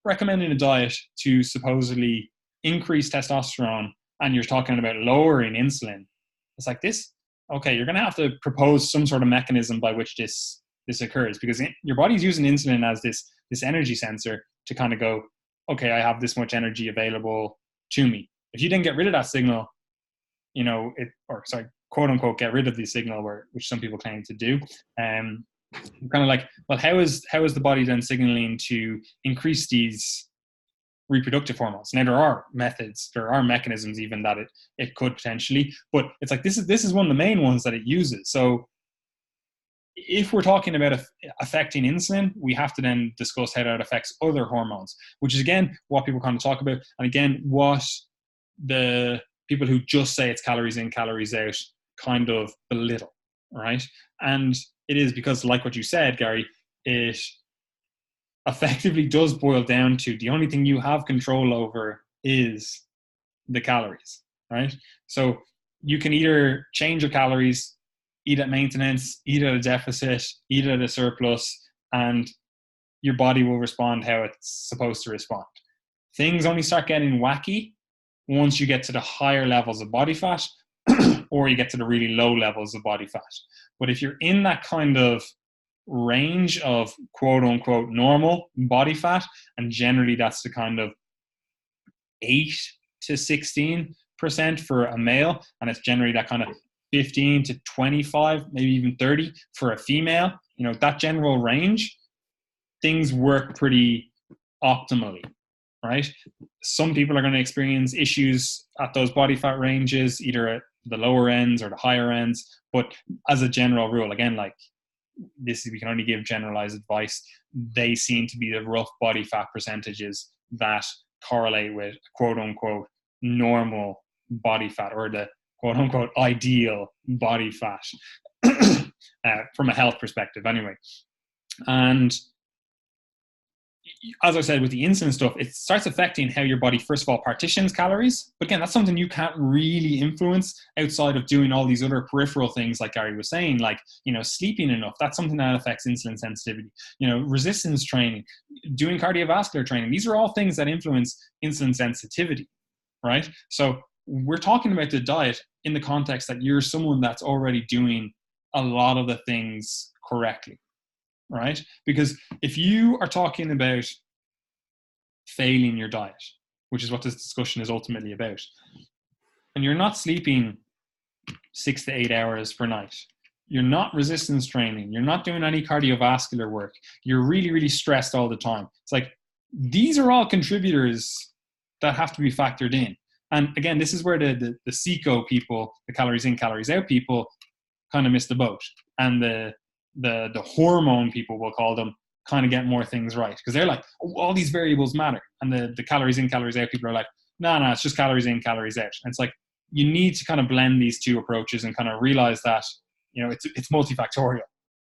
recommending a diet to supposedly increase testosterone and you're talking about lowering insulin, it's like this, okay, you're going to have to propose some sort of mechanism by which this occurs, because your body's using insulin as this energy sensor to kind of go, okay, I have this much energy available to me. If you didn't get rid of that signal, quote unquote, get rid of the signal, which some people claim to do, kind of like, well, how is the body then signaling to increase these reproductive hormones? Now there are methods, there are mechanisms even that it could potentially, but it's like this is one of the main ones that it uses. So if we're talking about affecting insulin, we have to then discuss how that affects other hormones, which is again what people kind of talk about, and again what the people who just say it's calories in, calories out kind of belittle, right? And it is because, like what you said, Gary, it effectively does boil down to the only thing you have control over is the calories, right? So you can either change your calories, eat at maintenance, eat at a deficit, eat at a surplus, and your body will respond how it's supposed to respond. Things only start getting wacky once you get to the higher levels of body fat or you get to the really low levels of body fat. But if you're in that kind of range of quote unquote normal body fat, and generally that's the kind of 8 to 16% for a male, and it's generally that kind of 15 to 25, maybe even 30 for a female, that general range, things work pretty optimally, right? Some people are going to experience issues at those body fat ranges, either at the lower ends or the higher ends. But as a general rule, again, like this, we can only give generalized advice. They seem to be the rough body fat percentages that correlate with quote unquote normal body fat, or the quote unquote ideal body fat from a health perspective anyway. And as I said, with the insulin stuff, it starts affecting how your body, first of all, partitions calories. But again, that's something you can't really influence outside of doing all these other peripheral things, like Gary was saying, like, sleeping enough. That's something that affects insulin sensitivity. Resistance training, doing cardiovascular training. These are all things that influence insulin sensitivity, right? So we're talking about the diet in the context that you're someone that's already doing a lot of the things correctly, right? Because if you are talking about failing your diet, which is what this discussion is ultimately about, and you're not sleeping 6 to 8 hours per night, you're not resistance training, you're not doing any cardiovascular work, you're really, really stressed all the time. It's like, these are all contributors that have to be factored in. And again, this is where the CICO people, the calories in, calories out people, kind of miss the boat. And the hormone people, we'll call them, kind of get more things right, because they're like, oh, all these variables matter. And the calories in, calories out people are like, no, it's just calories in, calories out. And it's like, you need to kind of blend these two approaches and kind of realize that, it's multifactorial.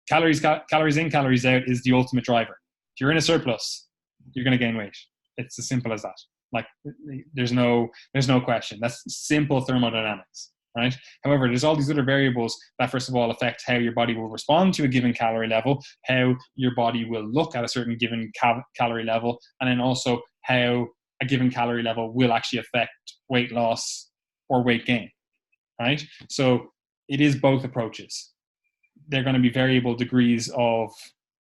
Calories in, calories out is the ultimate driver. If you're in a surplus, you're going to gain weight. It's as simple as that. Like, there's no question. That's simple thermodynamics. right? However, there's all these other variables that, first of all, affect how your body will respond to a given calorie level, how your body will look at a certain given calorie level, and then also how a given calorie level will actually affect weight loss or weight gain, right? So it is both approaches. They're going to be variable degrees of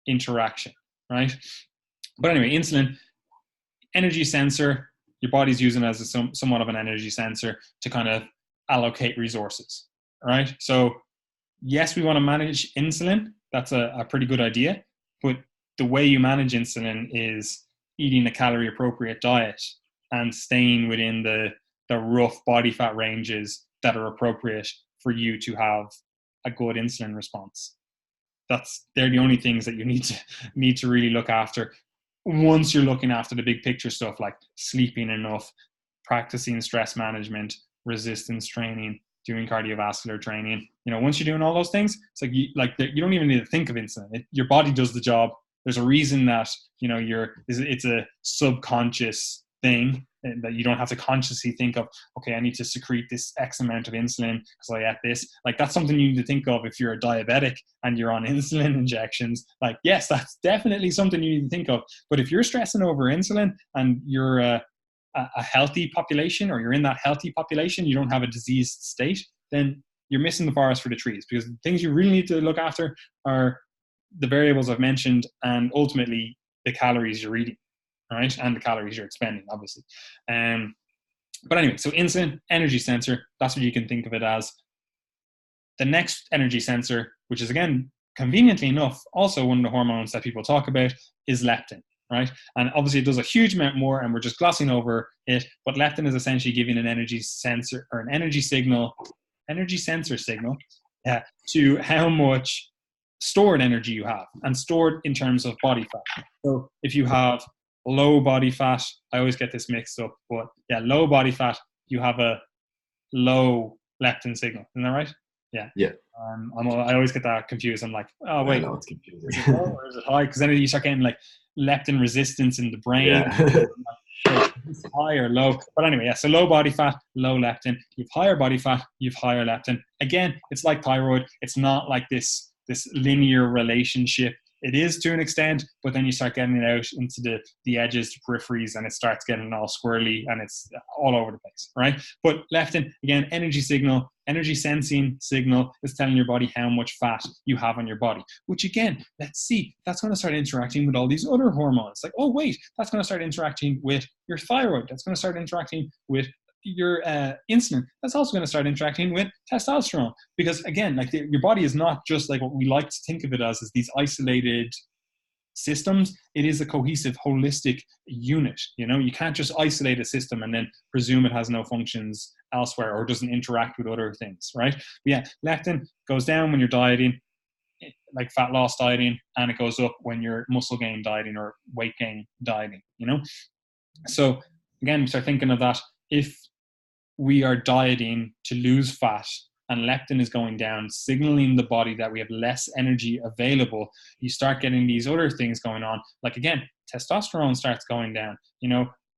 interaction, right? But anyway, insulin, energy sensor, your body's using it as somewhat of an energy sensor to kind of allocate resources, right? So yes, we want to manage insulin. That's a pretty good idea. But the way you manage insulin is eating a calorie appropriate diet and staying within the rough body fat ranges that are appropriate for you to have a good insulin response. They're the only things that you need to really look after. Once you're looking after the big picture stuff like sleeping enough, practicing stress management, resistance training, doing cardiovascular training, once you're doing all those things, it's you don't even need to think of insulin. Your body does the job. There's a reason that it's a subconscious thing that you don't have to consciously think of, okay, I need to secrete this X amount of insulin because I ate this. Like, that's something you need to think of if you're a diabetic and you're on insulin injections. Like, yes, that's definitely something you need to think of. But if you're stressing over insulin and you're a healthy population, or you're in that healthy population, you don't have a diseased state, then you're missing the forest for the trees, because the things you really need to look after are the variables I've mentioned and ultimately the calories you're eating. Right, and the calories you're expending, obviously. But anyway, so insulin, energy sensor, that's what you can think of it as. The next energy sensor, which is, again, conveniently enough, also one of the hormones that people talk about, is leptin, right? And obviously it does a huge amount more, and we're just glossing over it, but leptin is essentially giving an energy sensor, or an energy sensor signal to how much stored energy you have, and stored in terms of body fat. So if you have low body fat, I always get this mixed up, but yeah, low body fat, you have a low leptin signal. Isn't that right? Yeah. Yeah. I always get that confused. I'm like, oh wait, I know, it's confusing. is it low or is it high? Because then you start getting like leptin resistance in the brain. Yeah. It's high or low. But anyway, yeah, so low body fat, low leptin. You've higher body fat, you've higher leptin. Again, it's like thyroid. It's not like this linear relationship. It is to an extent, but then you start getting it out into the edges, the peripheries, and it starts getting all squirrely, and it's all over the place, right? But leptin, again, energy signal, energy sensing signal, is telling your body how much fat you have on your body, which, again, let's see, that's going to start interacting with all these other hormones. Like, oh wait, that's going to start interacting with your thyroid. That's going to start interacting with your insulin. That's also going to start interacting with testosterone, because, again, like, your body is not just like what we like to think of it as these isolated systems. It is a cohesive, holistic unit. You can't just isolate a system and then presume it has no functions elsewhere or doesn't interact with other things, right? But yeah, leptin goes down when you're dieting, like fat loss dieting, and it goes up when you're muscle gain dieting or weight gain dieting. So again, we start thinking of that. If we are dieting to lose fat and leptin is going down, signaling the body that we have less energy available, you start getting these other things going on. Like, again, testosterone starts going down,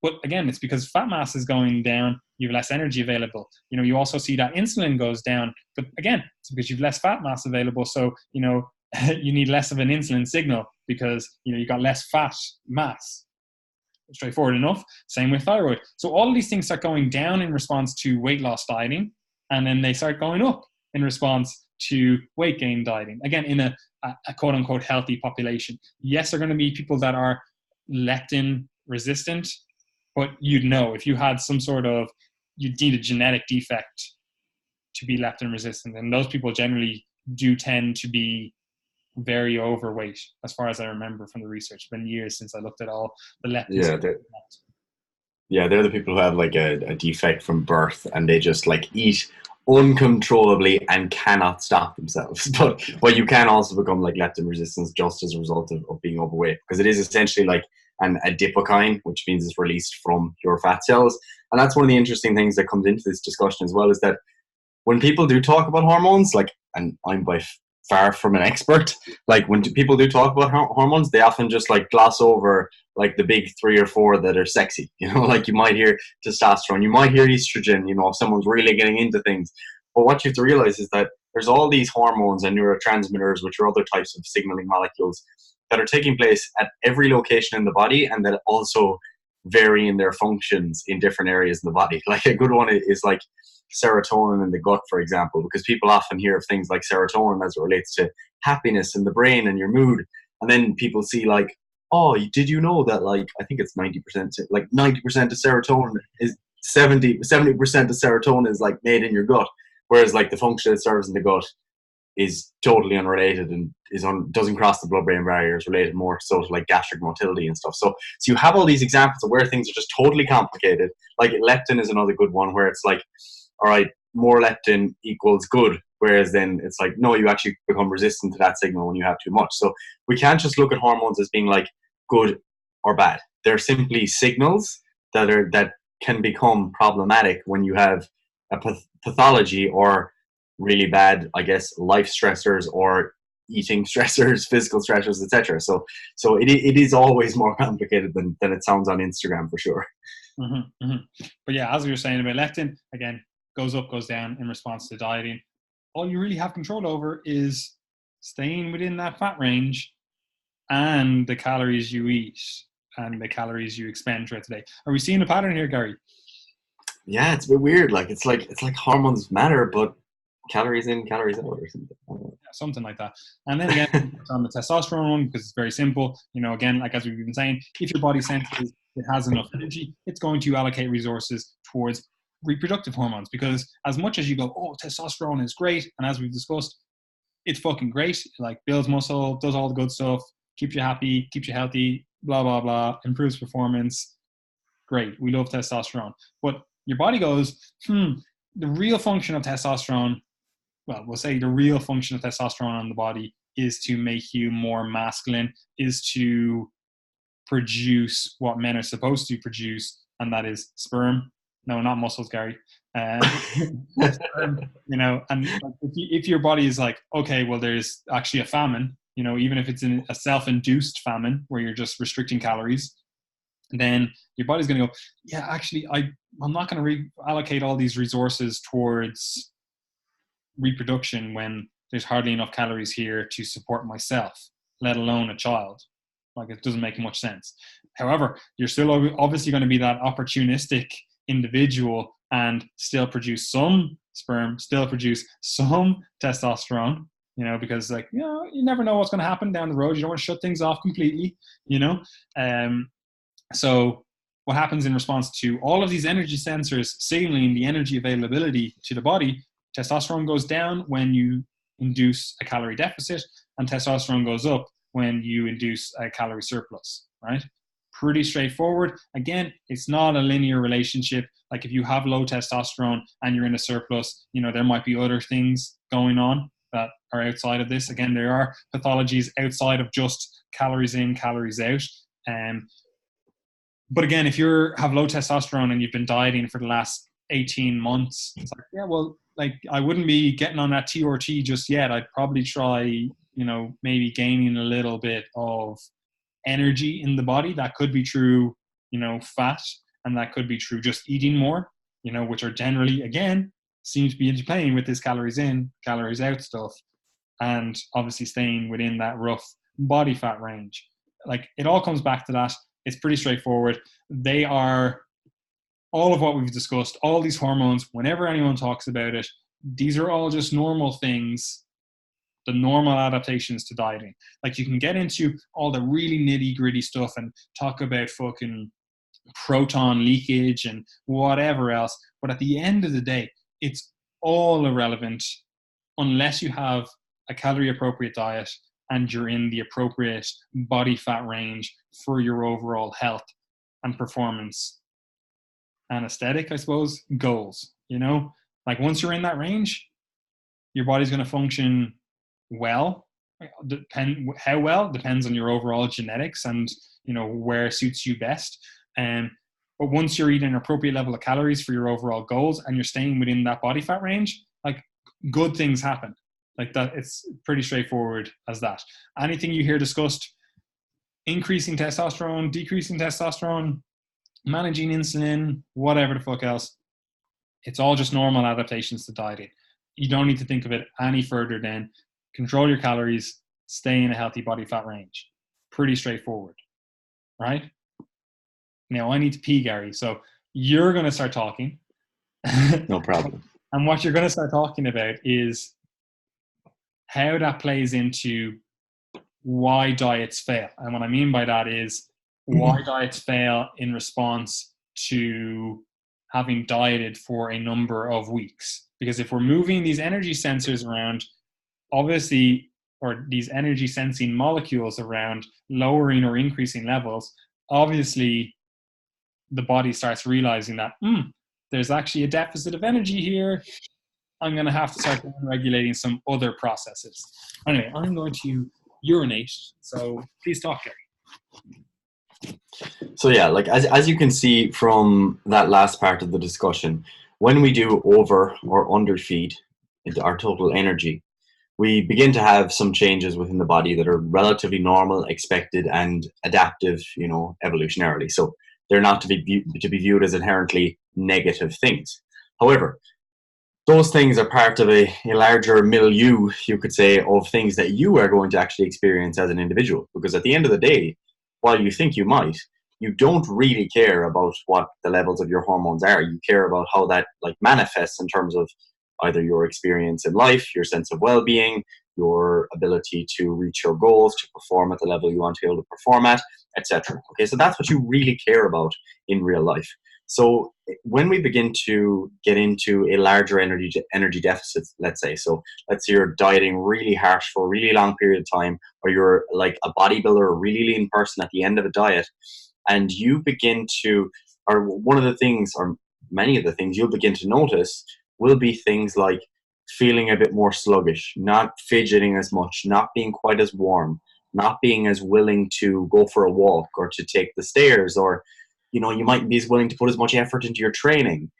but again, it's because fat mass is going down, you have less energy available. You also see that insulin goes down, but again, it's because you've less fat mass available. So, you need less of an insulin signal because, you got less fat mass. Straightforward enough. Same with thyroid. So all of these things start going down in response to weight loss dieting, and then they start going up in response to weight gain dieting. Again, in a quote unquote healthy population. Yes, there are going to be people that are leptin resistant, but if you had you'd need a genetic defect to be leptin resistant, and those people generally do tend to be very overweight, as far as I remember from the research. It's been years since I looked at all the leptin. They're the people who have like a defect from birth, and they just like eat uncontrollably and cannot stop themselves. But you can also become like leptin resistant just as a result of being overweight, because it is essentially like an adipokine, which means it's released from your fat cells. And that's one of the interesting things that comes into this discussion as well, is that when people do talk about hormones, like, and I'm by far from an expert, like when people do talk about hormones, they often just like gloss over like the big 3 or 4 that are sexy. Like you might hear testosterone, you might hear estrogen, if someone's really getting into things. But what you have to realize is that there's all these hormones and neurotransmitters, which are other types of signaling molecules, that are taking place at every location in the body, and that also vary in their functions in different areas in the body. Like a good one is like serotonin in the gut, for example, because people often hear of things like serotonin as it relates to happiness in the brain and your mood. And then people see like, oh, did you know that like, I think it's 90%, like 90% of serotonin is 70% of serotonin is like made in your gut. Whereas like the function it serves in the gut is totally unrelated and doesn't cross the blood-brain barrier. Is related more so to like gastric motility and stuff. So you have all these examples of where things are just totally complicated. Like leptin is another good one where it's like, all right, more leptin equals good. Whereas then it's like, no, you actually become resistant to that signal when you have too much. So we can't just look at hormones as being like good or bad. They're simply signals that can become problematic when you have a pathology or really bad, I guess, life stressors or eating stressors, physical stressors, etc. So it is always more complicated than it sounds on Instagram for sure. Mm-hmm, mm-hmm. But yeah, as we were saying about leptin, again, goes up, goes down in response to dieting. All you really have control over is staying within that fat range and the calories you eat and the calories you expend throughout the day. Are we seeing a pattern here, Gary? Yeah, it's a bit weird. Like it's like hormones matter, but calories in, calories out, or something. Yeah, something like that. And then again, on the testosterone one, because it's very simple. You know, again, like as we've been saying, if your body senses it has enough energy, it's going to allocate resources towards reproductive hormones. Because as much as you go, oh, testosterone is great, and as we've discussed, it's fucking great. Like builds muscle, does all the good stuff, keeps you happy, keeps you healthy, blah blah blah, improves performance. Great, we love testosterone. But your body goes, the real function of testosterone, well, we'll say the real function of testosterone on the body is to make you more masculine, is to produce what men are supposed to produce, and that is sperm. No, not muscles, Gary. Sperm, you know, and if your body is like, okay, well, there's actually a famine, you know, even if it's in a self-induced famine where you're just restricting calories, then your body's going to go, yeah, actually, I'm not going to allocate all these resources towards reproduction when there's hardly enough calories here to support myself, let alone a child. Like it doesn't make much sense. However, you're still obviously going to be that opportunistic individual and still produce some sperm, still produce some testosterone, you know, because like, you know, you never know what's going to happen down the road. You don't want to shut things off completely, you know. So what happens in response to all of these energy sensors signaling the energy availability to the body, testosterone goes down when you induce a calorie deficit, and testosterone goes up when you induce a calorie surplus, right? Pretty straightforward. Again, it's not a linear relationship. Like if you have low testosterone and you're in a surplus, you know, there might be other things going on that are outside of this. Again, there are pathologies outside of just calories in, calories out. But again, if you have low testosterone and you've been dieting for the last 18 months, it's like, yeah, well, like I wouldn't be getting on that TRT just yet. I'd probably try, you know, maybe gaining a little bit of energy in the body. That could be true, you know, fat, and that could be true just eating more, you know, which are generally, again, seem to be interplaying with this calories in, calories out stuff, and obviously staying within that rough body fat range. Like it all comes back to that. It's pretty straightforward. They are all of what we've discussed, all these hormones, whenever anyone talks about it, these are all just normal things, the normal adaptations to dieting. Like you can get into all the really nitty gritty stuff and talk about fucking proton leakage and whatever else. But at the end of the day, it's all irrelevant unless you have a calorie appropriate diet and you're in the appropriate body fat range for your overall health and performance and aesthetic, I suppose, goals. You know, like once you're in that range, your body's going to function well. How well depends on your overall genetics and, you know, where suits you best. But once you're eating an appropriate level of calories for your overall goals and you're staying within that body fat range, like good things happen. Like that, it's pretty straightforward as that. Anything you hear discussed, increasing testosterone, decreasing testosterone, managing insulin, whatever the fuck else, it's all just normal adaptations to dieting. you don't need to think of it any further than control your calories, stay in a healthy body fat range. Pretty straightforward, right? Now I need to pee, Gary. So you're going to start talking. No problem. And what you're going to start talking about is how that plays into why diets fail. And what I mean by that is why diets fail in response to having dieted for a number of weeks. Because if we're moving these energy sensors around, obviously, or these energy sensing molecules around, lowering or increasing levels, obviously the body starts realizing that there's actually a deficit of energy here. I'm going to have to start regulating some other processes. Anyway, I'm going to urinate. So please talk, Gary. So yeah, like as you can see from that last part of the discussion, when we do over or underfeed into our total energy, we begin to have some changes within the body that are relatively normal, expected, and adaptive, evolutionarily. So they're not to be viewed as inherently negative things. However, those things are part of a larger milieu, you could say, of things that you are going to actually experience as an individual. Because at the end of the day, while you think you might, you don't really care about what the levels of your hormones are. You care about how that manifests in terms of either your experience in life, your sense of well-being, your ability to reach your goals, to perform at the level you want to be able to perform at, etc. Okay, so that's what you really care about in real life. So when we begin to get into a larger energy deficit, let's say you're dieting really harsh for a really long period of time, or you're like a bodybuilder or a really lean person at the end of a diet, and you begin to, or one of the things, or many of the things you'll begin to notice will be things like feeling a bit more sluggish, not fidgeting as much, not being quite as warm, not being as willing to go for a walk or to take the stairs, or you might be as willing to put as much effort into your training.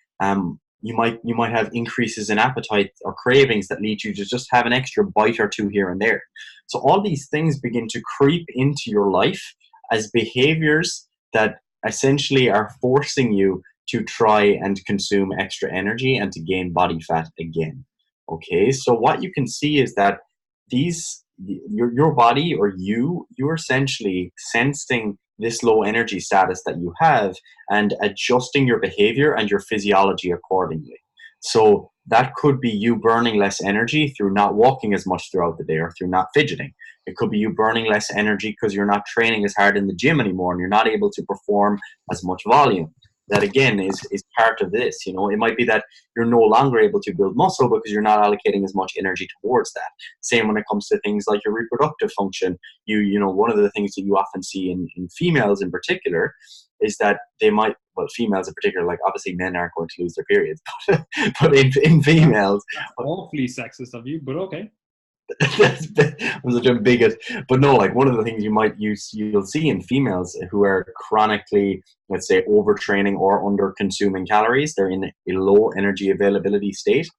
You might have increases in appetite or cravings that lead you to just have an extra bite or two here and there. So all these things begin to creep into your life as behaviors that essentially are forcing you to try and consume extra energy and to gain body fat again. Okay, so what you can see is that your body, or you're essentially sensing this low energy status that you have and adjusting your behavior and your physiology accordingly. So that could be you burning less energy through not walking as much throughout the day or through not fidgeting. It could be you burning less energy because you're not training as hard in the gym anymore and you're not able to perform as much volume. That again is part of this. It might be that you're no longer able to build muscle because you're not allocating as much energy towards that. Same when it comes to things like your reproductive function. One of the things that you often see in females in particular is that they might, well, females in particular, like obviously men aren't going to lose their periods, but in females. That's awfully sexist of you, but okay. I'm such a bigot, but no, like one of the things you'll see in females who are chronically, let's say, overtraining or under consuming calories, they're in a low energy availability state.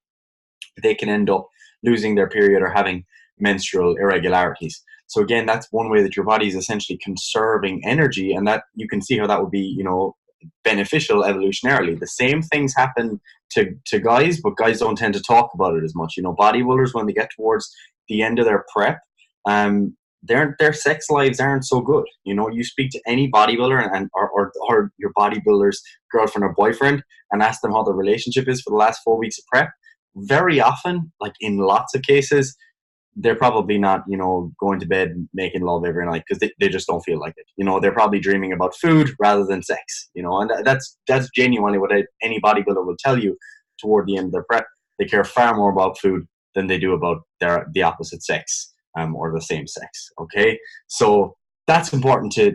They can end up losing their period or having menstrual irregularities. So again, that's one way that your body is essentially conserving energy, and that you can see how that would be, beneficial evolutionarily. The same things happen to guys, but guys don't tend to talk about it as much. Bodybuilders, when they get towards the end of their prep, their sex lives aren't so good. You speak to any bodybuilder or your bodybuilder's girlfriend or boyfriend and ask them how the relationship is for the last 4 weeks of prep. Very often, like in lots of cases, they're probably not, going to bed making love every night because they just don't feel like it. They're probably dreaming about food rather than sex, and that's genuinely what any bodybuilder will tell you toward the end of their prep. They care far more about food than they do about the opposite sex, or the same sex. Okay. So that's important to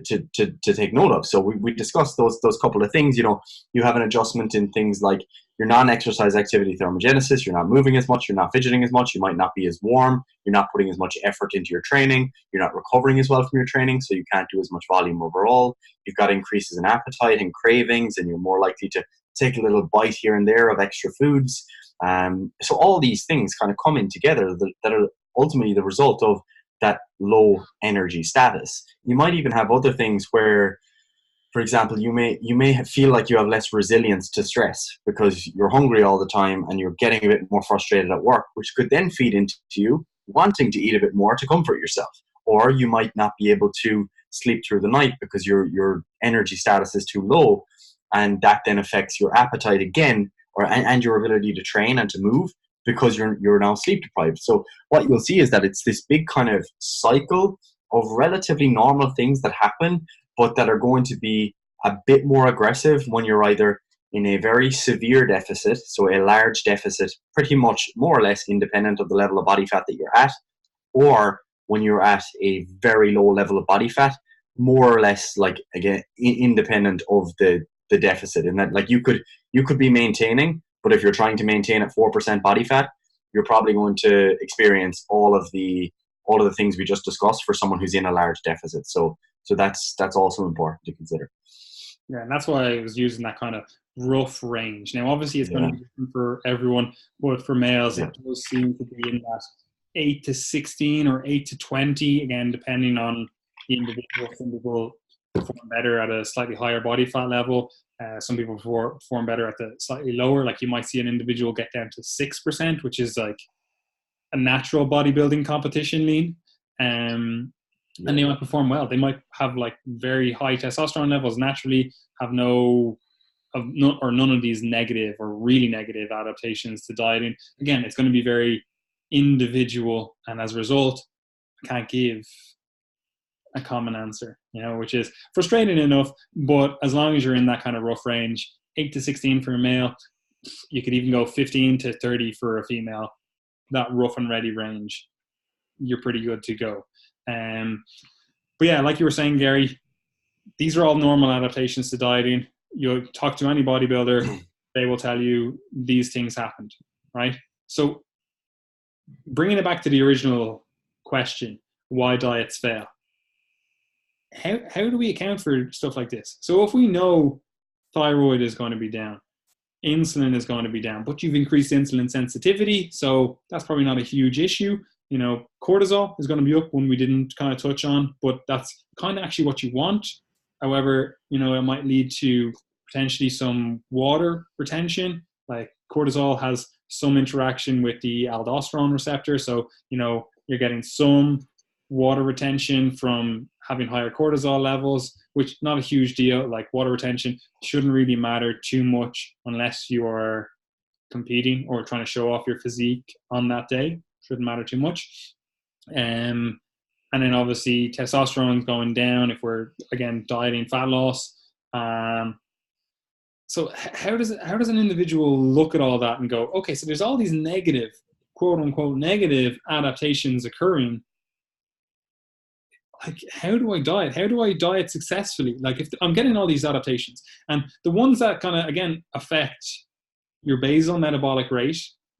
take note of. So we discussed those couple of things. You have an adjustment in things like your non-exercise activity thermogenesis. You're not moving as much. You're not fidgeting as much. You might not be as warm. You're not putting as much effort into your training. You're not recovering as well from your training, so you can't do as much volume overall. You've got increases in appetite and cravings, and you're more likely to take a little bite here and there of extra foods. So all these things kind of come in together that are ultimately the result of that low energy status. You might even have other things where, for example, you may feel like you have less resilience to stress because you're hungry all the time and you're getting a bit more frustrated at work, which could then feed into you wanting to eat a bit more to comfort yourself. Or you might not be able to sleep through the night because your energy status is too low, and that then affects your appetite again, and your ability to train and to move because you're now sleep deprived. So what you'll see is that it's this big kind of cycle of relatively normal things that happen, but that are going to be a bit more aggressive when you're either in a very severe deficit, so a large deficit, pretty much more or less independent of the level of body fat that you're at, or when you're at a very low level of body fat, more or less like again independent of the deficit. And that like you could be maintaining, but if you're trying to maintain at 4% body fat, you're probably going to experience all of the things we just discussed for someone who's in a large deficit. So that's also important to consider. Yeah, and that's why I was using that kind of rough range. Now, obviously, it's going Yeah, to be different for everyone, but for males, yeah, it does seem to be in that 8 to 16 or 8 to 20, again, depending on the individual. Some people perform better at a slightly higher body fat level. Some people perform better at the slightly lower. Like you might see an individual get down to 6%, which is like a natural bodybuilding competition lean. And yeah, they might perform well. They might have like very high testosterone levels naturally, have none of these negative or really negative adaptations to dieting. Again, it's going to be very individual, and as a result, I can't give a common answer, which is frustrating enough. But as long as you're in that kind of rough range, 8 to 16 for a male, you could even go 15 to 30 for a female. That rough and ready range, you're pretty good to go. But yeah, like you were saying, Gary, these are all normal adaptations to dieting. You talk to any bodybuilder, they will tell you these things happened, right? So bringing it back to the original question, why diets fail? How do we account for stuff like this? So if we know thyroid is going to be down, insulin is going to be down, but you've increased insulin sensitivity, so that's probably not a huge issue. Cortisol is going to be up when we didn't kind of touch on, but that's kind of actually what you want. However, it might lead to potentially some water retention. Like cortisol has some interaction with the aldosterone receptor. So, you're getting some water retention from having higher cortisol levels, which not a huge deal. Like water retention shouldn't really matter too much unless you are competing or trying to show off your physique on that day. Shouldn't matter too much. And then obviously testosterone going down if we're again dieting fat loss. So how does an individual look at all that and go, okay, so there's all these negative, quote unquote, negative adaptations occurring. Like, how do I diet? How do I diet successfully? Like, if I'm getting all these adaptations, and the ones that kind of again affect your basal metabolic rate,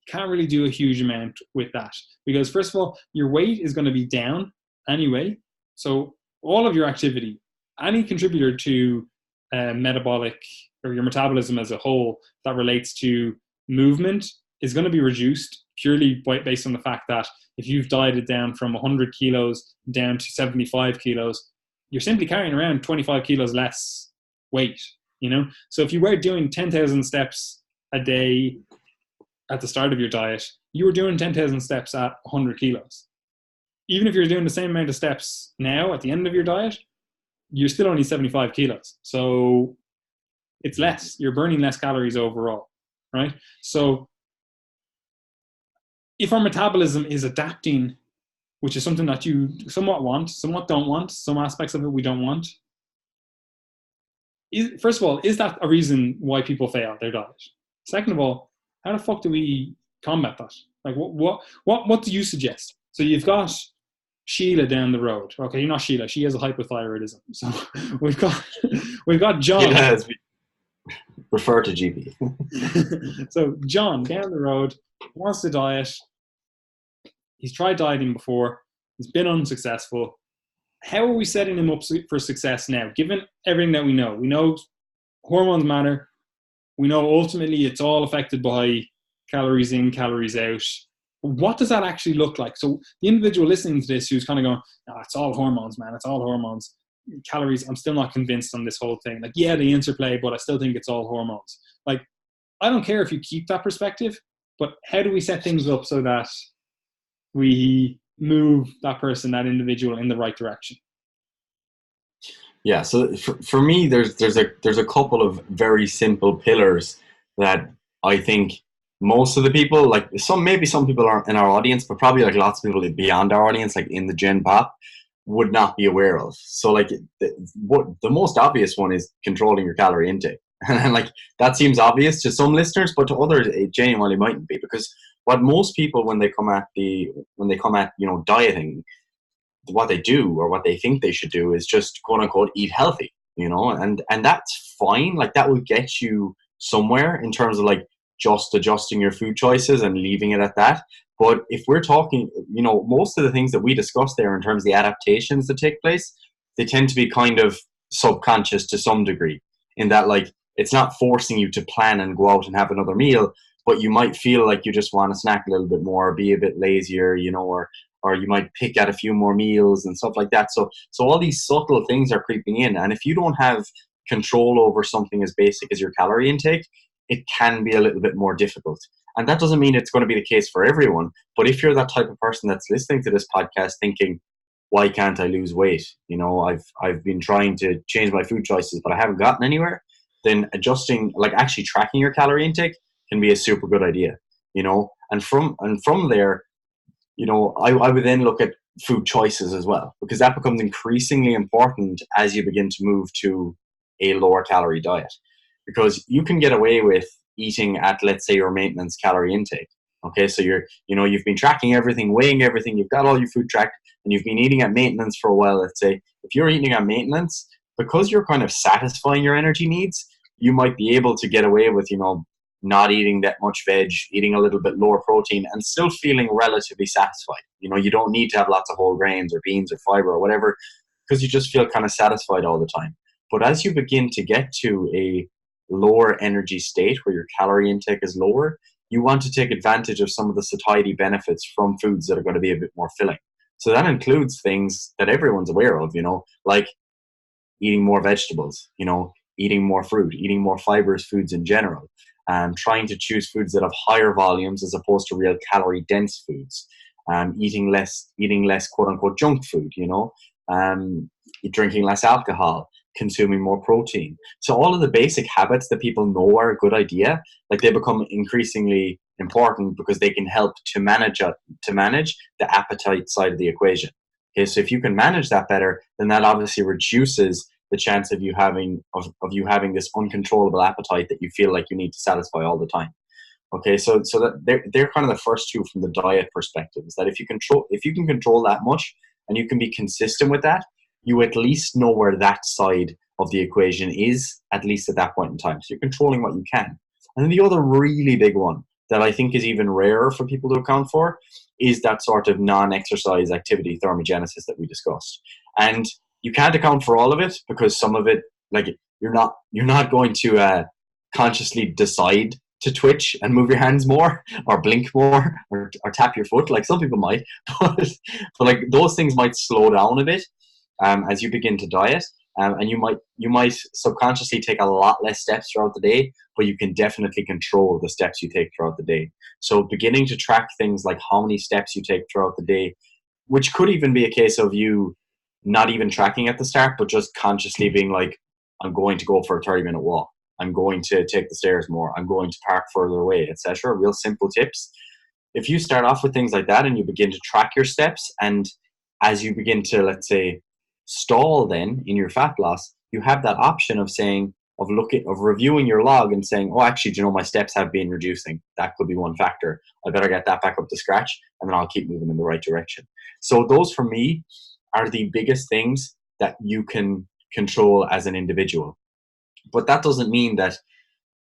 can't really do a huge amount with that because first of all, your weight is going to be down anyway. So all of your activity, any contributor to metabolic or your metabolism as a whole that relates to movement is going to be reduced purely based on the fact that if you've dieted down from 100 kilos down to 75 kilos, you're simply carrying around 25 kilos less weight, So if you were doing 10,000 steps a day at the start of your diet, you were doing 10,000 steps at 100 kilos. Even if you're doing the same amount of steps now at the end of your diet, you're still only 75 kilos. So it's less. You're burning less calories overall, right? So if our metabolism is adapting, which is something that you somewhat want, somewhat don't want, some aspects of it we don't want, first of all, is that a reason why people fail their diet? Second of all, how the fuck do we combat that? Like, what do you suggest? So you've got Sheila down the road. Okay, you're not Sheila. She has a hypothyroidism. So we've got John. it has. Refer to GP. So John down the road wants to diet. He's tried dieting before. He's been unsuccessful. How are we setting him up for success now? Given everything that we know hormones matter. We know ultimately it's all affected by calories in, calories out. What does that actually look like? So the individual listening to this who's kind of going, it's all hormones, man. It's all hormones. calories, I'm still not convinced on this whole thing. Like, yeah, they interplay, but I still think it's all hormones. Like, I don't care if you keep that perspective, but how do we set things up so that we move that person, that individual, in the right direction? Yeah, so for me, there's a couple of very simple pillars that I think most of the people, like maybe some people are in our audience, but probably like lots of people beyond our audience, like in the Gen Pop, would not be aware of. So like what the most obvious one is controlling your calorie intake, and like that seems obvious to some listeners, but to others it genuinely mightn't be, because what most people when they come at dieting, what they do or what they think they should do is just quote unquote eat healthy, and that's fine. Like that will get you somewhere in terms of like just adjusting your food choices and leaving it at that. But if we're talking, most of the things that we discussed there in terms of the adaptations that take place, they tend to be kind of subconscious to some degree, in that like it's not forcing you to plan and go out and have another meal, but you might feel like you just want to snack a little bit more, be a bit lazier, or you might pick at a few more meals and stuff like that. So all these subtle things are creeping in. And if you don't have control over something as basic as your calorie intake, it can be a little bit more difficult. And that doesn't mean it's going to be the case for everyone. But if you're that type of person that's listening to this podcast thinking, why can't I lose weight? I've been trying to change my food choices, but I haven't gotten anywhere. Then adjusting, like actually tracking your calorie intake, can be a super good idea. And from there, I would then look at food choices as well, because that becomes increasingly important as you begin to move to a lower calorie diet, because you can get away with eating at, let's say, your maintenance calorie intake. Okay, so you've been tracking everything, weighing everything, you've got all your food tracked, and you've been eating at maintenance for a while. Let's say if you're eating at maintenance, because you're kind of satisfying your energy needs, you might be able to get away with, not eating that much veg, eating a little bit lower protein, and still feeling relatively satisfied. You don't need to have lots of whole grains or beans or fiber or whatever, because you just feel kind of satisfied all the time. But as you begin to get to a lower energy state where your calorie intake is lower, you want to take advantage of some of the satiety benefits from foods that are going to be a bit more filling. So that includes things that everyone's aware of, like eating more vegetables, eating more fruit, eating more fibrous foods in general, trying to choose foods that have higher volumes as opposed to real calorie dense foods, eating less quote unquote junk food, drinking less alcohol, consuming more protein. So all of the basic habits that people know are a good idea, like they become increasingly important because they can help to manage the appetite side of the equation. Okay, so if you can manage that better, then that obviously reduces the chance of you having this uncontrollable appetite that you feel like you need to satisfy all the time. Okay, so that they're kind of the first two from the diet perspective, is that if you can control that much and you can be consistent with that, you at least know where that side of the equation is, at least at that point in time. So you're controlling what you can. And then the other really big one that I think is even rarer for people to account for is that sort of non-exercise activity thermogenesis that we discussed. And you can't account for all of it, because some of it, like you're not going to consciously decide to twitch and move your hands more or blink more or tap your foot, like some people might, but like those things might slow down a bit as you begin to diet, and you might subconsciously take a lot less steps throughout the day, but you can definitely control the steps you take throughout the day. So beginning to track things like how many steps you take throughout the day, which could even be a case of you not even tracking at the start, but just consciously being like, I'm going to go for a 30-minute walk, I'm going to take the stairs more, I'm going to park further away, etc. Real simple tips. If you start off with things like that and you begin to track your steps, and as you begin to, let's say, stall then in your fat loss, you have that option of reviewing your log and saying, oh, actually, my steps have been reducing. That could be one factor. I better get that back up to scratch, and then I'll keep moving in the right direction. So those for me are the biggest things that you can control as an individual. But that doesn't mean that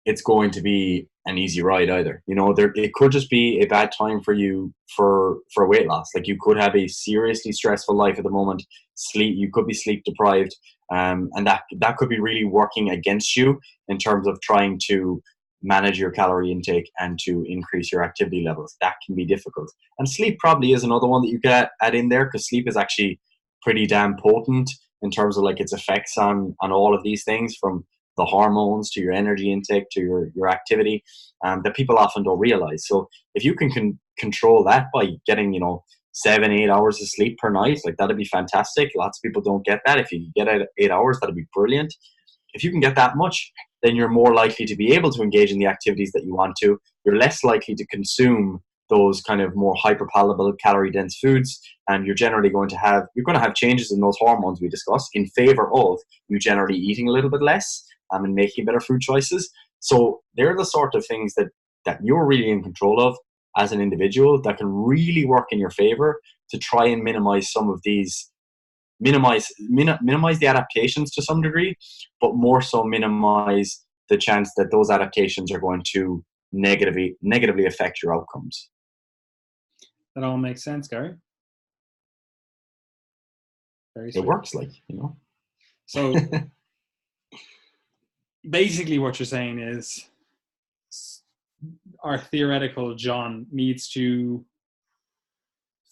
it's going to be an easy ride either. It could just be a bad time for you for weight loss. Like you could have a seriously stressful life at the moment. You could be sleep deprived, and that could be really working against you in terms of trying to manage your calorie intake and to increase your activity levels. That can be difficult. And sleep probably is another one that you can add in there, because sleep is actually pretty damn potent in terms of like its effects on all of these things, from the hormones to your energy intake to your activity, that people often don't realize. So if you can control that by getting, 7-8 hours of sleep per night, like that'd be fantastic. Lots of people don't get that. If you get 8 hours, that'd be brilliant. If you can get that much, then you're more likely to be able to engage in the activities that you want to. You're less likely to consume those kind of more hyperpalatable, calorie dense foods, and you're going to have changes in those hormones we discussed in favor of you generally eating a little bit less, and making better food choices. So they're the sort of things that you're really in control of as an individual, that can really work in your favor to try and minimize some of these, minimize the adaptations to some degree, but more so minimize the chance that those adaptations are going to negatively affect your outcomes. That all makes sense, Gary. Very It works, like, So basically what you're saying is our theoretical John needs to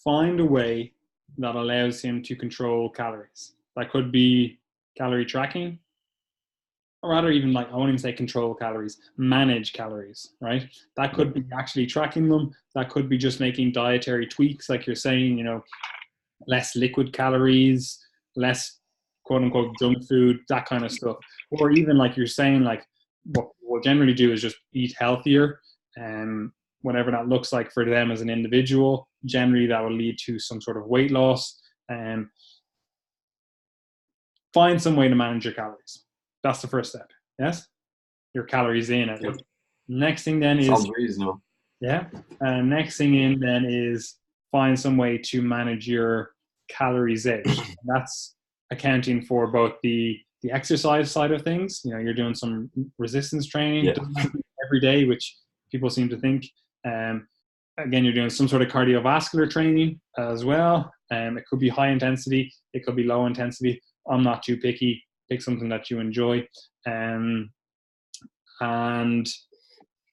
find a way that allows him to control calories. That could be calorie tracking, or rather even, like, I won't even say control calories, manage calories, right? That could be actually tracking them. That could be just making dietary tweaks, like you're saying, less liquid calories, less quote unquote junk food, that kind of stuff. Or even, like you're saying, like what we'll generally do is just eat healthier, and whatever that looks like for them as an individual. Generally that will lead to some sort of weight loss, and find some way to manage your calories. That's the first step. Yes, your calories in at least. Next thing then is, sounds reasonable. Yeah. Next thing in then is find some way to manage your calories out. That's accounting for both the exercise side of things. You're doing some resistance training. Yeah. Doesn't have to be every day, which people seem to think. Again, you're doing some sort of cardiovascular training as well. It could be high intensity. It could be low intensity. I'm not too picky. Pick something that you enjoy. And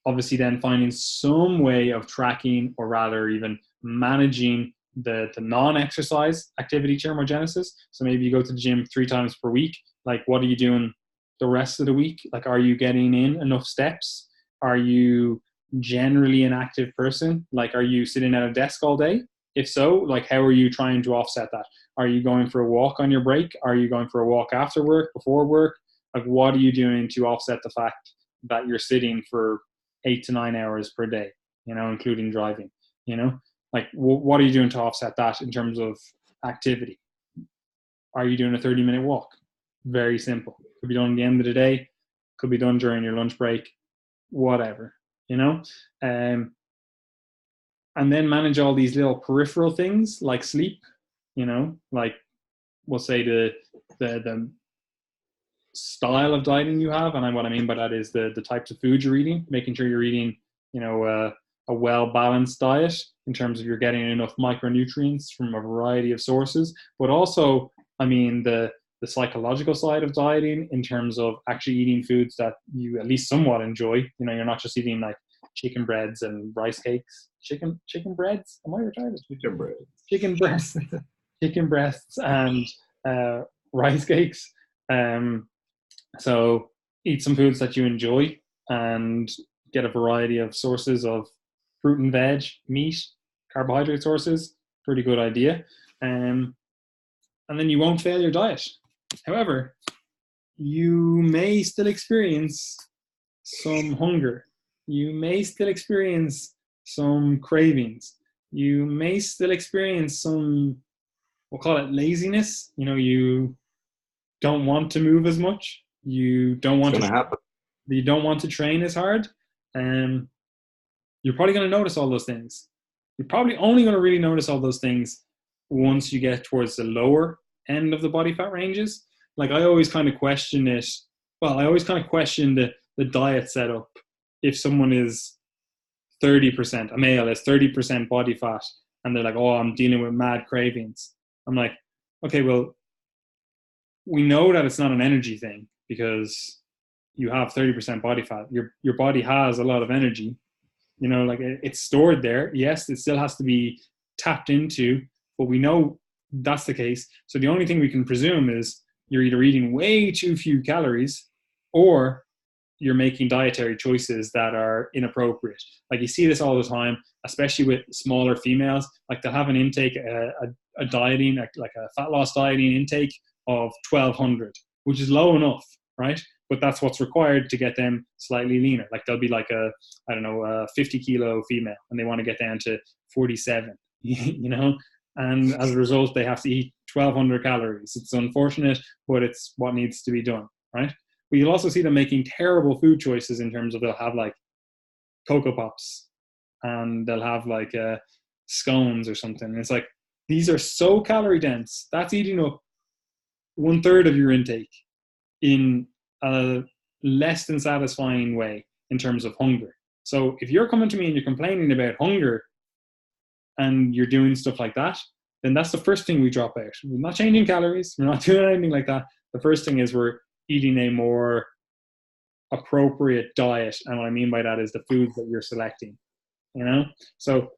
obviously then finding some way of tracking, or rather even managing the non-exercise activity thermogenesis. So maybe you go to the gym 3 times per week. Like, what are you doing the rest of the week? Like, are you getting in enough steps? Are you generally an active person? Like, are you sitting at a desk all day? If so, like, how are you trying to offset that? Are you going for a walk on your break? Are you going for a walk after work, before work? Like, what are you doing to offset the fact that you're sitting for 8 to 9 hours per day, including driving, like what are you doing to offset that in terms of activity? Are you doing a 30-minute walk? Very simple. Could be done at the end of the day, could be done during your lunch break, whatever, and then manage all these little peripheral things like sleep, like we'll say the style of dieting you have. And what I mean by that is the types of food you're eating, making sure you're eating, a well-balanced diet in terms of you're getting enough micronutrients from a variety of sources, but also, I mean, the psychological side of dieting in terms of actually eating foods that you at least somewhat enjoy. You're not just eating like chicken breads and rice cakes. Chicken breads? Am I retarded? Chicken breads. Chicken breasts. Chicken breasts and rice cakes. So eat some foods that you enjoy and get a variety of sources of fruit and veg, meat, carbohydrate sources. Pretty good idea. And then you won't fail your diet. However, you may still experience some hunger. You may still experience some cravings. You may still experience some, we'll call it laziness. You don't want to move as much. You don't want to train as hard. You're probably going to notice all those things. You're probably only going to really notice all those things once you get towards the lower end of the body fat ranges. Like, I always kind of question it. Well, I always kind of question the diet setup. If someone is 30%, a male is 30% body fat, and they're like, oh, I'm dealing with mad cravings. I'm like, okay, well, we know that it's not an energy thing because you have 30% body fat. Your body has a lot of energy. Like, it's stored there. Yes, it still has to be tapped into, but we know that's the case. So the only thing we can presume is you're either eating way too few calories, or you're making dietary choices that are inappropriate. Like you see this all the time, especially with smaller females. Like they'll have an intake, a dieting, like a fat loss dieting intake of 1,200, which is low enough, right? But that's what's required to get them slightly leaner. Like they'll be like a 50 kilo female, and they want to get down to 47, you know? And as a result, they have to eat 1,200 calories. It's unfortunate, but it's what needs to be done, right? But you'll also see them making terrible food choices in terms of they'll have like Cocoa Pops, and they'll have like scones or something. And it's like, these are so calorie dense. That's eating up 1/3 of your intake in a less than satisfying way in terms of hunger. So if you're coming to me and you're complaining about hunger and you're doing stuff like that, then that's the first thing we drop out. We're not changing calories. We're not doing anything like that. The first thing is we're eating a more appropriate diet. And what I mean by that is the foods that you're selecting, you know? So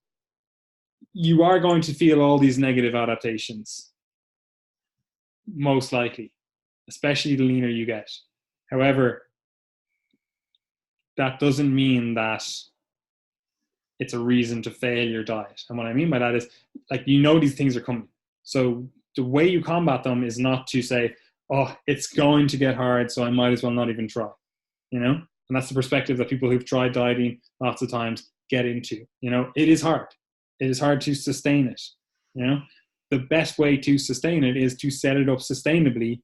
you are going to feel all these negative adaptations, most likely, especially the leaner you get. However, that doesn't mean that it's a reason to fail your diet. And what I mean by that is, like, you know, these things are coming. So the way you combat them is not to say, oh, it's going to get hard, so I might as well not even try, you know? And that's the perspective that people who've tried dieting lots of times get into. You know, it is hard. It is hard to sustain it, you know? The best way to sustain it is to set it up sustainably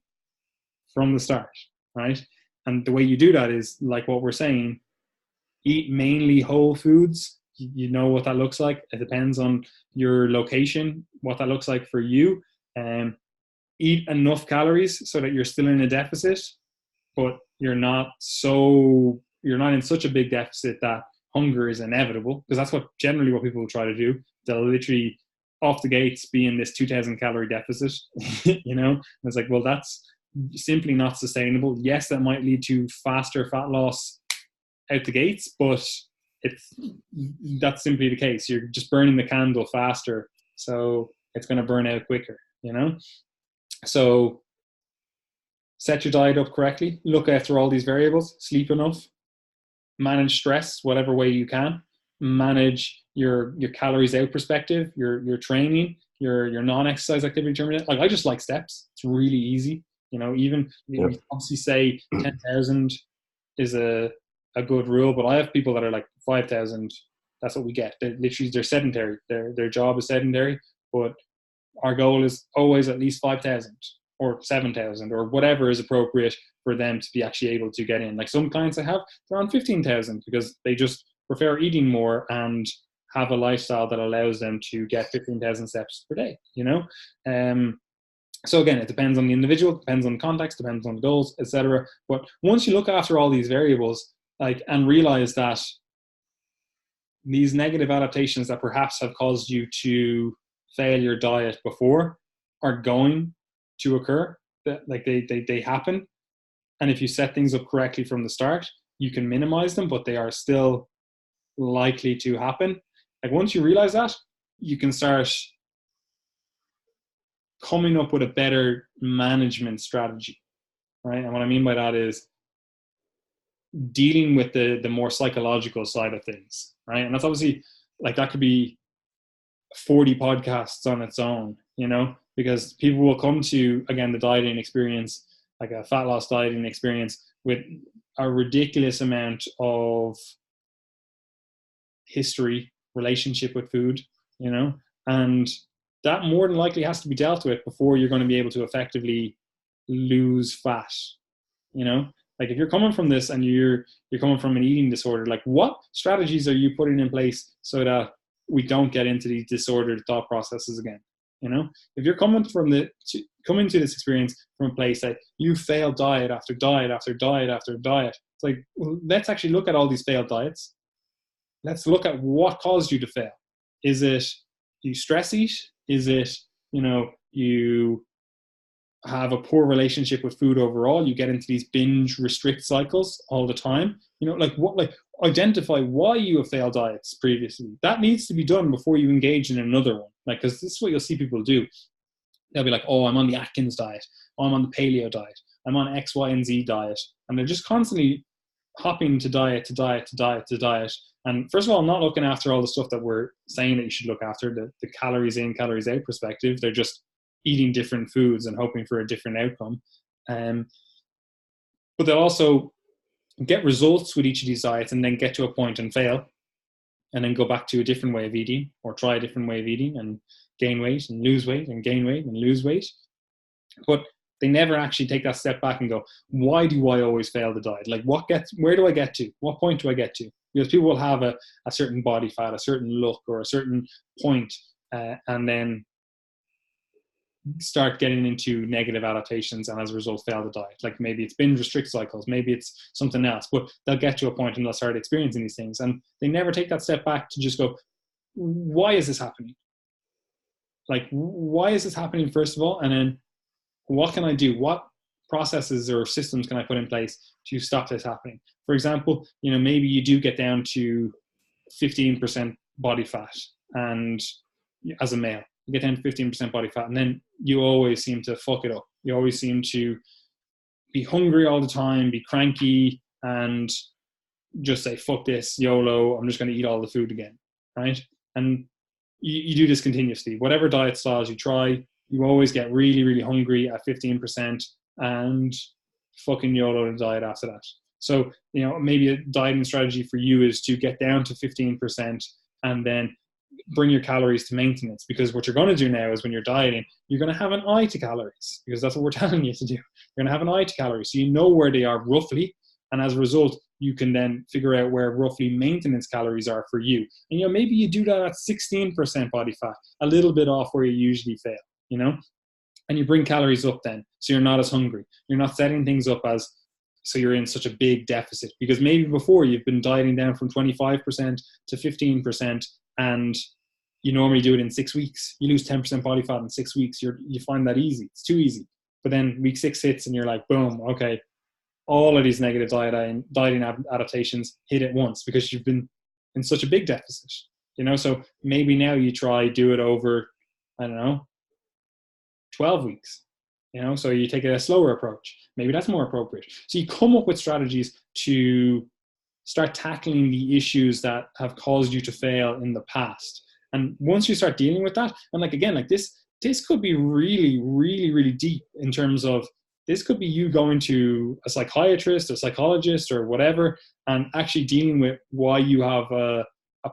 from the start, right? And the way you do that is, like what we're saying, eat mainly whole foods. You know what that looks like. It depends on your location, what that looks like for you. Eat enough calories so that you're still in a deficit, but you're not in such a big deficit that hunger is inevitable, because that's what people will try to do. They'll literally off the gates be in this 2,000 calorie deficit, you know? And it's like, well, that's simply not sustainable. Yes, that might lead to faster fat loss out the gates, but that's simply the case. You're just burning the candle faster, so it's going to burn out quicker, you know? So set your diet up correctly, look after all these variables, sleep enough, manage stress whatever way you can, manage your calories out perspective, your training, your non-exercise activity determinant. Like, I just like steps. It's really easy, you know. Even we obviously say 10,000 is a good rule, but I have people that are like 5,000. That's what we get. They're sedentary. Their job is sedentary, but our goal is always at least 5,000 or 7,000 or whatever is appropriate for them to be actually able to get in. Like some clients I have, they're on 15,000 because they just prefer eating more and have a lifestyle that allows them to get 15,000 steps per day, you know? So again, it depends on the individual, depends on the context, depends on the goals, etc. But once you look after all these variables, like, and realize that these negative adaptations that perhaps have caused you to fail your diet before are going to occur, like they happen. And if you set things up correctly from the start, you can minimize them, but they are still likely to happen. Like, once you realize that, you can start coming up with a better management strategy, right? And what I mean by that is dealing with the more psychological side of things, right? And that's obviously, like, that could be 40 podcasts on its own, you know, because people will come to, again, the dieting experience, like a fat loss dieting experience, with a ridiculous amount of history, relationship with food, you know, and that more than likely has to be dealt with before you're going to be able to effectively lose fat, you know. Like, if you're coming from this and you're coming from an eating disorder, like, what strategies are you putting in place so that we don't get into these disordered thought processes again? You know, if you're coming to this experience from a place that you failed diet after diet after diet after diet, it's like, well, let's actually look at all these failed diets. Let's look at what caused you to fail. Is it you stress eat? Is it, you know, you have a poor relationship with food overall? You get into these binge restrict cycles all the time. You know, like identify why you have failed diets previously. That needs to be done before you engage in another one. Like, because this is what you'll see people do. They'll be like, oh, I'm on the Atkins diet. Oh, I'm on the paleo diet. I'm on X, Y, and Z diet. And they're just constantly hopping to diet, to diet, to diet, to diet. And first of all, not looking after all the stuff that we're saying that you should look after, the calories in, calories out perspective. They're just eating different foods and hoping for a different outcome. But they'll also get results with each of these diets and then get to a point and fail, and then go back to a different way of eating, or try a different way of eating and gain weight and lose weight and gain weight and lose weight. But they never actually take that step back and go, why do I always fail the diet? Like, where do I get to? What point do I get to? Because people will have a certain body fat, a certain look, or a certain point, and then start getting into negative adaptations, and as a result fail the diet. Like, maybe it's binge restrict cycles, maybe it's something else, but they'll get to a point and they'll start experiencing these things, and they never take that step back to just go, why is this happening? Like, why is this happening, first of all? And then what can I do? What processes or systems can I put in place to stop this happening? For example, maybe you do get down to 15% body fat, and as a male, you get down to 15% body fat, and then you always seem to fuck it up. You always seem to be hungry all the time, be cranky, and just say, fuck this, YOLO, I'm just going to eat all the food again, right? And you do this continuously. Whatever diet styles you try, you always get really, really hungry at 15% and fucking YOLO the diet after that. So, maybe a dieting strategy for you is to get down to 15% and then bring your calories to maintenance, because what you're going to do now is, when you're dieting, you're going to have an eye to calories, because that's what we're telling you to do. You're going to have an eye to calories, so you know where they are roughly, and as a result, you can then figure out where roughly maintenance calories are for you. And maybe you do that at 16% body fat, a little bit off where you usually fail, and you bring calories up then, so you're not as hungry. You're not setting things up as so you're in such a big deficit, because maybe before you've been dieting down from 25% to 15%, and you normally do it in 6 weeks. You lose 10% body fat in 6 weeks. You find that easy. It's too easy. But then week 6 hits and you're like, boom, okay, all of these negative dieting adaptations hit at once, because you've been in such a big deficit. So maybe now you do it over, I don't know, 12 weeks. So you take a slower approach. Maybe that's more appropriate. So you come up with strategies to start tackling the issues that have caused you to fail in the past. And once you start dealing with that, and again, this could be really, really, really deep in terms of, this could be you going to a psychiatrist or psychologist or whatever, and actually dealing with why you have a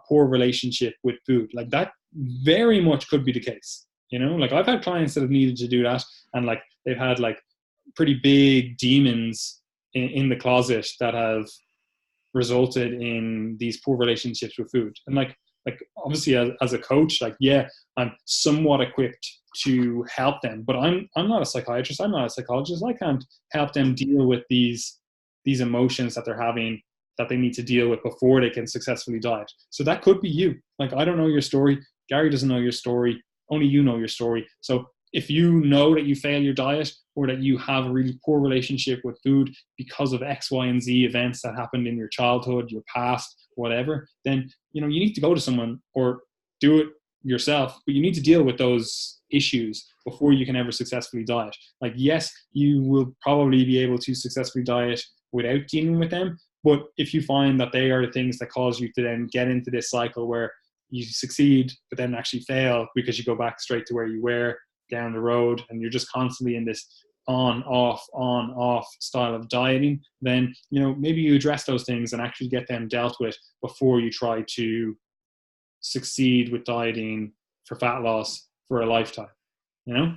poor relationship with food. Like, that very much could be the case. I've had clients that have needed to do that, and they've had pretty big demons in the closet that have resulted in these poor relationships with food. And obviously as a coach, I'm somewhat equipped to help them, but I'm not a psychiatrist, I'm not a psychologist. I can't help them deal with these emotions that they're having, that they need to deal with before they can successfully diet. So that could be you. I don't know your story, Gary doesn't know your story, only you know your story. So if you know that you fail your diet, or that you have a really poor relationship with food because of X, Y, and Z events that happened in your childhood, your past, whatever, then you need to go to someone or do it yourself. But you need to deal with those issues before you can ever successfully diet. Yes, you will probably be able to successfully diet without dealing with them. But if you find that they are the things that cause you to then get into this cycle where you succeed, but then actually fail because you go back straight to where you were down the road, and you're just constantly in this on off style of dieting, then maybe you address those things and actually get them dealt with before you try to succeed with dieting for fat loss for a lifetime. Yeah,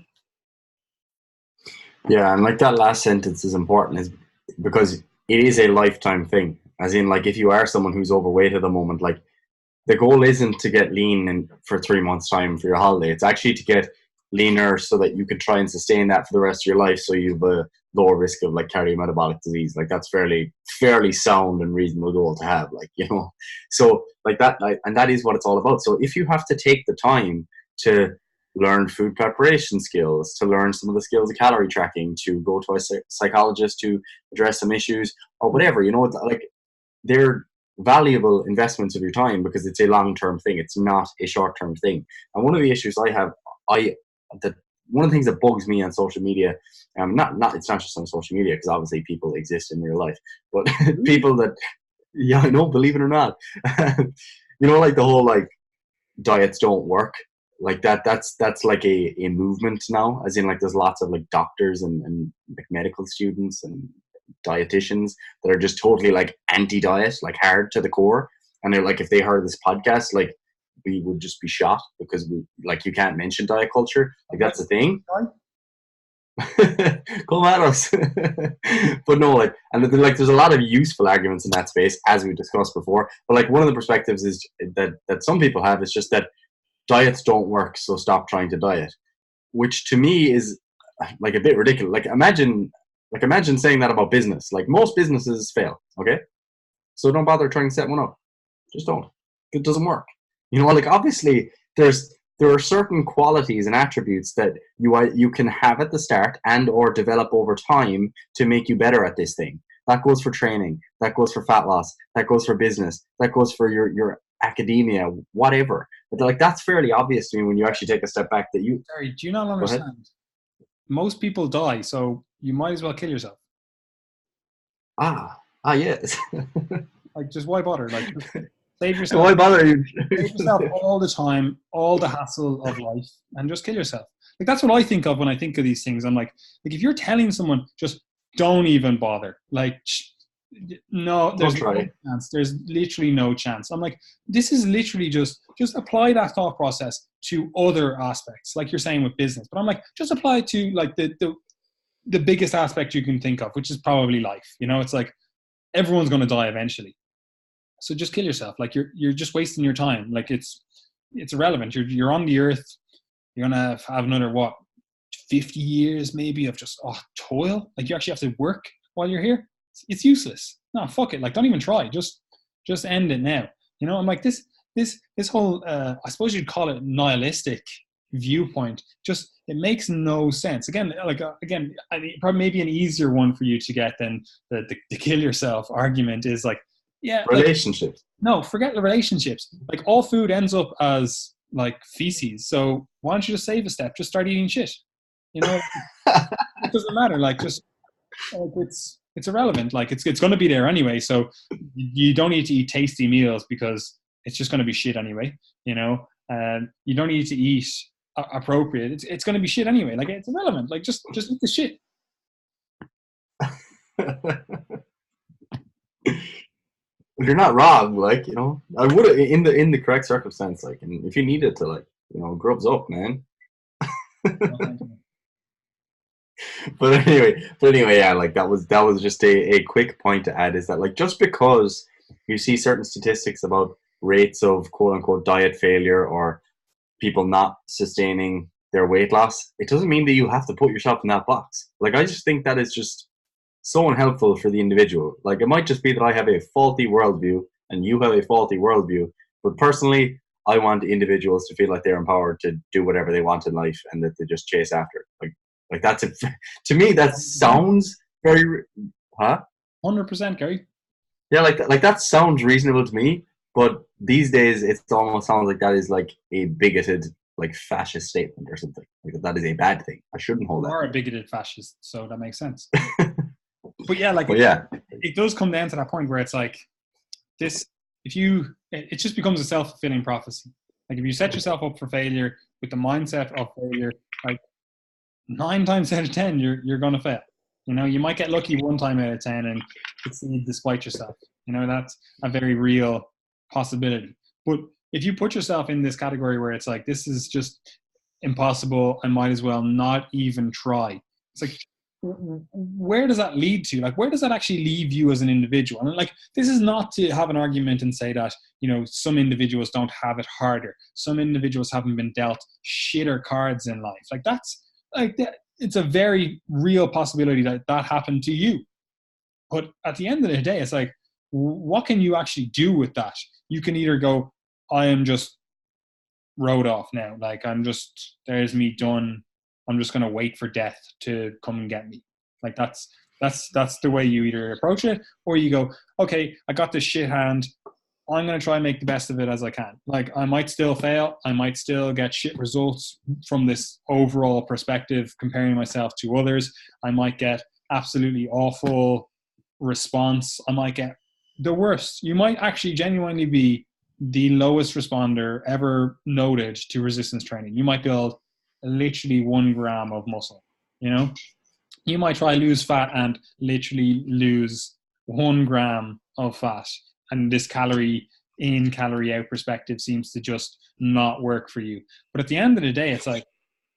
and that last sentence is important, is because it is a lifetime thing. As in, if you are someone who's overweight at the moment, the goal isn't to get lean for 3 months' time for your holiday. It's actually to get leaner so that you can try and sustain that for the rest of your life, so you have a lower risk of cardiometabolic disease. That's fairly sound and reasonable goal to have, so that, and that is what it's all about. So if you have to take the time to learn food preparation skills, to learn some of the skills of calorie tracking, to go to a psychologist to address some issues or whatever, they're valuable investments of your time, because it's a long-term thing. It's not a short-term thing. And one of the issues I have, that one of the things that bugs me on social media, not it's not just on social media because obviously people exist in real life, but people that, yeah, I know, believe it or not, like the whole like diets don't work, like that's like a movement now, as in like there's lots of like doctors and like medical students and dietitians that are just totally like anti-diet, like hard to the core, and they're like, if they heard this podcast, like we would just be shot because we, like, you can't mention diet culture, like that's the thing. Come at us. But no, like, and like there's a lot of useful arguments in that space, as we discussed before, but like one of the perspectives is that some people have is just that diets don't work, so stop trying to diet, which to me is like a bit ridiculous. Like imagine saying that about business. Like most businesses fail, okay? So don't bother trying to set one up. Just don't. It doesn't work. Like obviously there are certain qualities and attributes that you can have at the start and or develop over time to make you better at this thing. That goes for training. That goes for fat loss. That goes for business. That goes for your academia, whatever. But like that's fairly obvious to me when you actually take a step back that you. Sorry, do you not understand? Most people die, so you might as well kill yourself. Yes. Like, just why bother? Like, just save yourself. Why bother you? Save yourself all the time, all the hassle of life, and just kill yourself. Like, that's what I think of when I think of these things. I'm like if you're telling someone just don't even bother, like, no, there's no chance. There's literally no chance. I'm like, this is literally just apply that thought process to other aspects, like you're saying with business. But I'm like, just apply it to like the biggest aspect you can think of, which is probably life. It's like everyone's going to die eventually. So just kill yourself. Like you're just wasting your time. Like it's irrelevant. You're on the earth. You're gonna have another 50 years maybe of just toil. Like you actually have to work while you're here. It's useless. No, fuck it. Like don't even try. Just end it now. I'm like this whole I suppose you'd call it nihilistic viewpoint. Just it makes no sense. Again, I mean, probably maybe an easier one for you to get than the kill yourself argument is like. Yeah, relationships. No, forget the relationships. Like all food ends up as like feces. So why don't you just save a step? Just start eating shit. It doesn't matter. Like just it's irrelevant. Like it's going to be there anyway. So you don't need to eat tasty meals because it's just going to be shit anyway. You don't need to eat appropriate. It's going to be shit anyway. Like it's irrelevant. Like just eat the shit. You're not wrong, like, I would have in the correct circumstance, like, and if you needed to, like, grubs up, man. But anyway, yeah, like that was just a quick point to add, is that like just because you see certain statistics about rates of quote unquote diet failure or people not sustaining their weight loss, it doesn't mean that you have to put yourself in that box. Like I just think that is just so unhelpful for the individual. Like it might just be that I have a faulty worldview and you have a faulty worldview, but personally I want individuals to feel like they're empowered to do whatever they want in life and that they just chase after it. Like that's it. To me that sounds very 100%, Gary. Yeah, like that sounds reasonable to me, but these days it almost sounds like that is like a bigoted, like fascist statement or something. Like that is a bad thing. I shouldn't hold that. You are a bigoted fascist, so that makes sense. But yeah, like it does come down to that point where it's like this. It just becomes a self-fulfilling prophecy. Like if you set yourself up for failure with the mindset of failure, like 9 times out of 10, you're gonna fail. You might get lucky 1 time out of 10 and succeed despite yourself. That's a very real possibility. But if you put yourself in this category where it's like this is just impossible, I might as well not even try. It's like, where does that lead to? Like, where does that actually leave you as an individual? And like, this is not to have an argument and say that, some individuals don't have it harder. Some individuals haven't been dealt shitter cards in life. Like that's like that. It's a very real possibility that happened to you. But at the end of the day, it's like, what can you actually do with that? You can either go, I am just wrote off now. Like there's me done. I'm just going to wait for death to come and get me. Like that's the way you either approach it, or you go, okay, I got this shit hand. I'm going to try and make the best of it as I can. Like, I might still fail. I might still get shit results from this overall perspective, comparing myself to others. I might get absolutely awful response. I might get the worst. You might actually genuinely be the lowest responder ever noted to resistance training. You might build literally 1 gram of muscle, you know? You might try lose fat and literally lose 1 gram of fat. And this calorie in, calorie out perspective seems to just not work for you. But at the end of the day, it's like,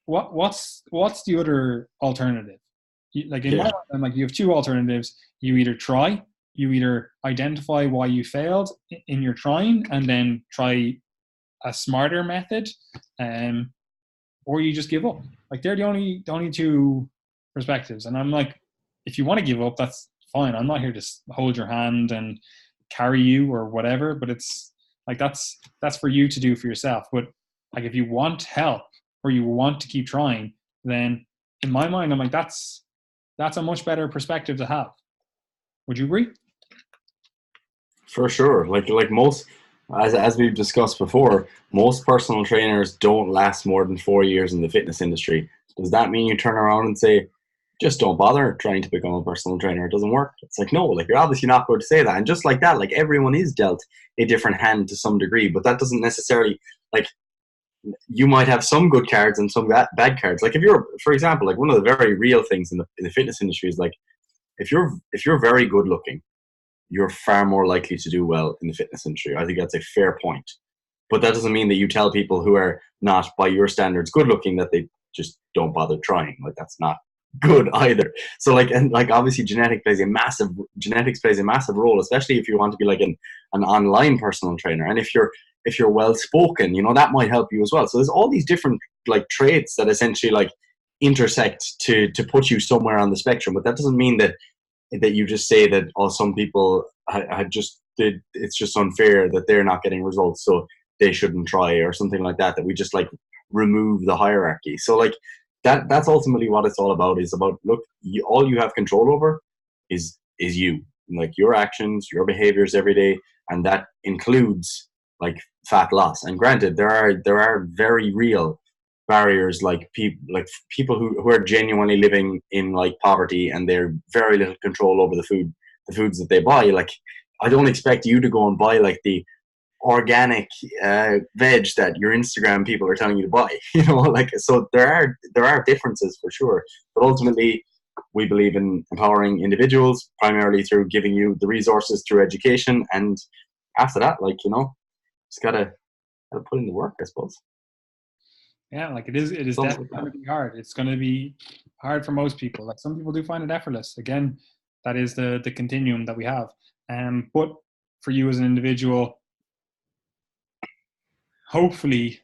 what's the other alternative? Like in my Yeah. mind, I'm like, you have 2 alternatives. You either try, you either identify why you failed in your trying and then try a smarter method, or you just give up. Like, they're the only 2 perspectives. And I'm like, if you want to give up, that's fine. I'm not here to hold your hand and carry you or whatever, but it's like, that's for you to do for yourself. But like, if you want help or you want to keep trying, then in my mind, I'm like, that's a much better perspective to have. Would you agree? For sure. Like most, as we've discussed before, most personal trainers don't last more than 4 years in the fitness industry. Does that mean you turn around and say, just don't bother trying to become a personal trainer? It doesn't work. It's like, no, like, you're obviously not going to say that. And just like that, like, everyone is dealt a different hand to some degree, but that doesn't necessarily, like, you might have some good cards and some bad cards. Like, if you're, for example, like, one of the very real things in the fitness industry is like, if you're very good looking, you're far more likely to do well in the fitness industry. I think that's a fair point. But that doesn't mean that you tell people who are not, by your standards, good looking, that they just don't bother trying. Like, that's not good either. So, like, and like, obviously genetics plays a massive role, especially if you want to be like an online personal trainer. And if you're well spoken, that might help you as well. So there's all these different, like, traits that essentially, like, intersect to put you somewhere on the spectrum. But that doesn't mean that you just say that, oh, some people had just did, it's just unfair that they're not getting results, so they shouldn't try, or something like that, that we just, like, remove the hierarchy. So, like, that's ultimately what it's all about, is about, look, all you have control over is you, like, your actions, your behaviors every day, and that includes, like, fat loss. And granted, there are very real barriers, like people who are genuinely living in, like, poverty, and they're very little control over the foods that they buy. Like, I don't expect you to go and buy, like, the organic veg that your Instagram people are telling you to buy. Like, so there are differences for sure, but ultimately we believe in empowering individuals primarily through giving you the resources through education, and after that, like, just gotta put in the work, I suppose. Yeah, like, it is Something definitely like going that. to be hard. It's going to be hard for most people. Like, some people do find it effortless. Again, that is the continuum that we have. But for you as an individual, hopefully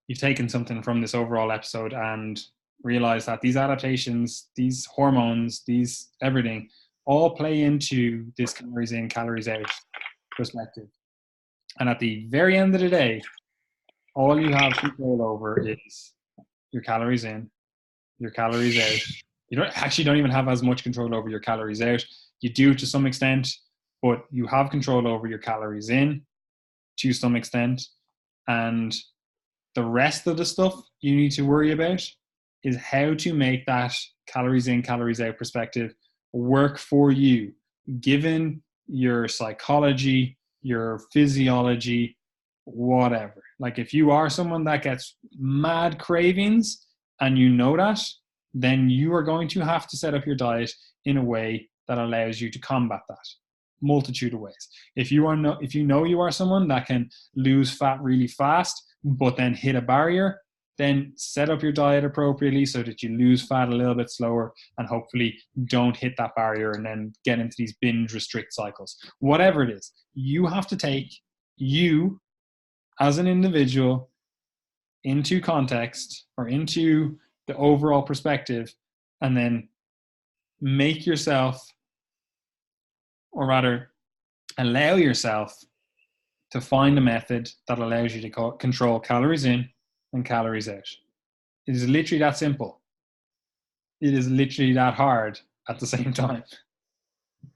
you've taken something from this overall episode and realize that these adaptations, these hormones, these everything, all play into this calories in, calories out perspective. And at the very end of the day, all you have control over is your calories in, your calories out. You don't even have as much control over your calories out. You do to some extent, but you have control over your calories in to some extent. And the rest of the stuff you need to worry about is how to make that calories in, calories out perspective work for you, given your psychology, your physiology, whatever. Like, if you are someone that gets mad cravings and you know that, then you are going to have to set up your diet in a way that allows you to combat that. Multitude of ways. If you know you are someone that can lose fat really fast, but then hit a barrier, then set up your diet appropriately so that you lose fat a little bit slower and hopefully don't hit that barrier and then get into these binge restrict cycles. Whatever it is, you have to take you as an individual into context or into the overall perspective, and then make yourself, or rather allow yourself, to find a method that allows you to control calories in and calories out. It is literally that simple. It is literally that hard at the same time.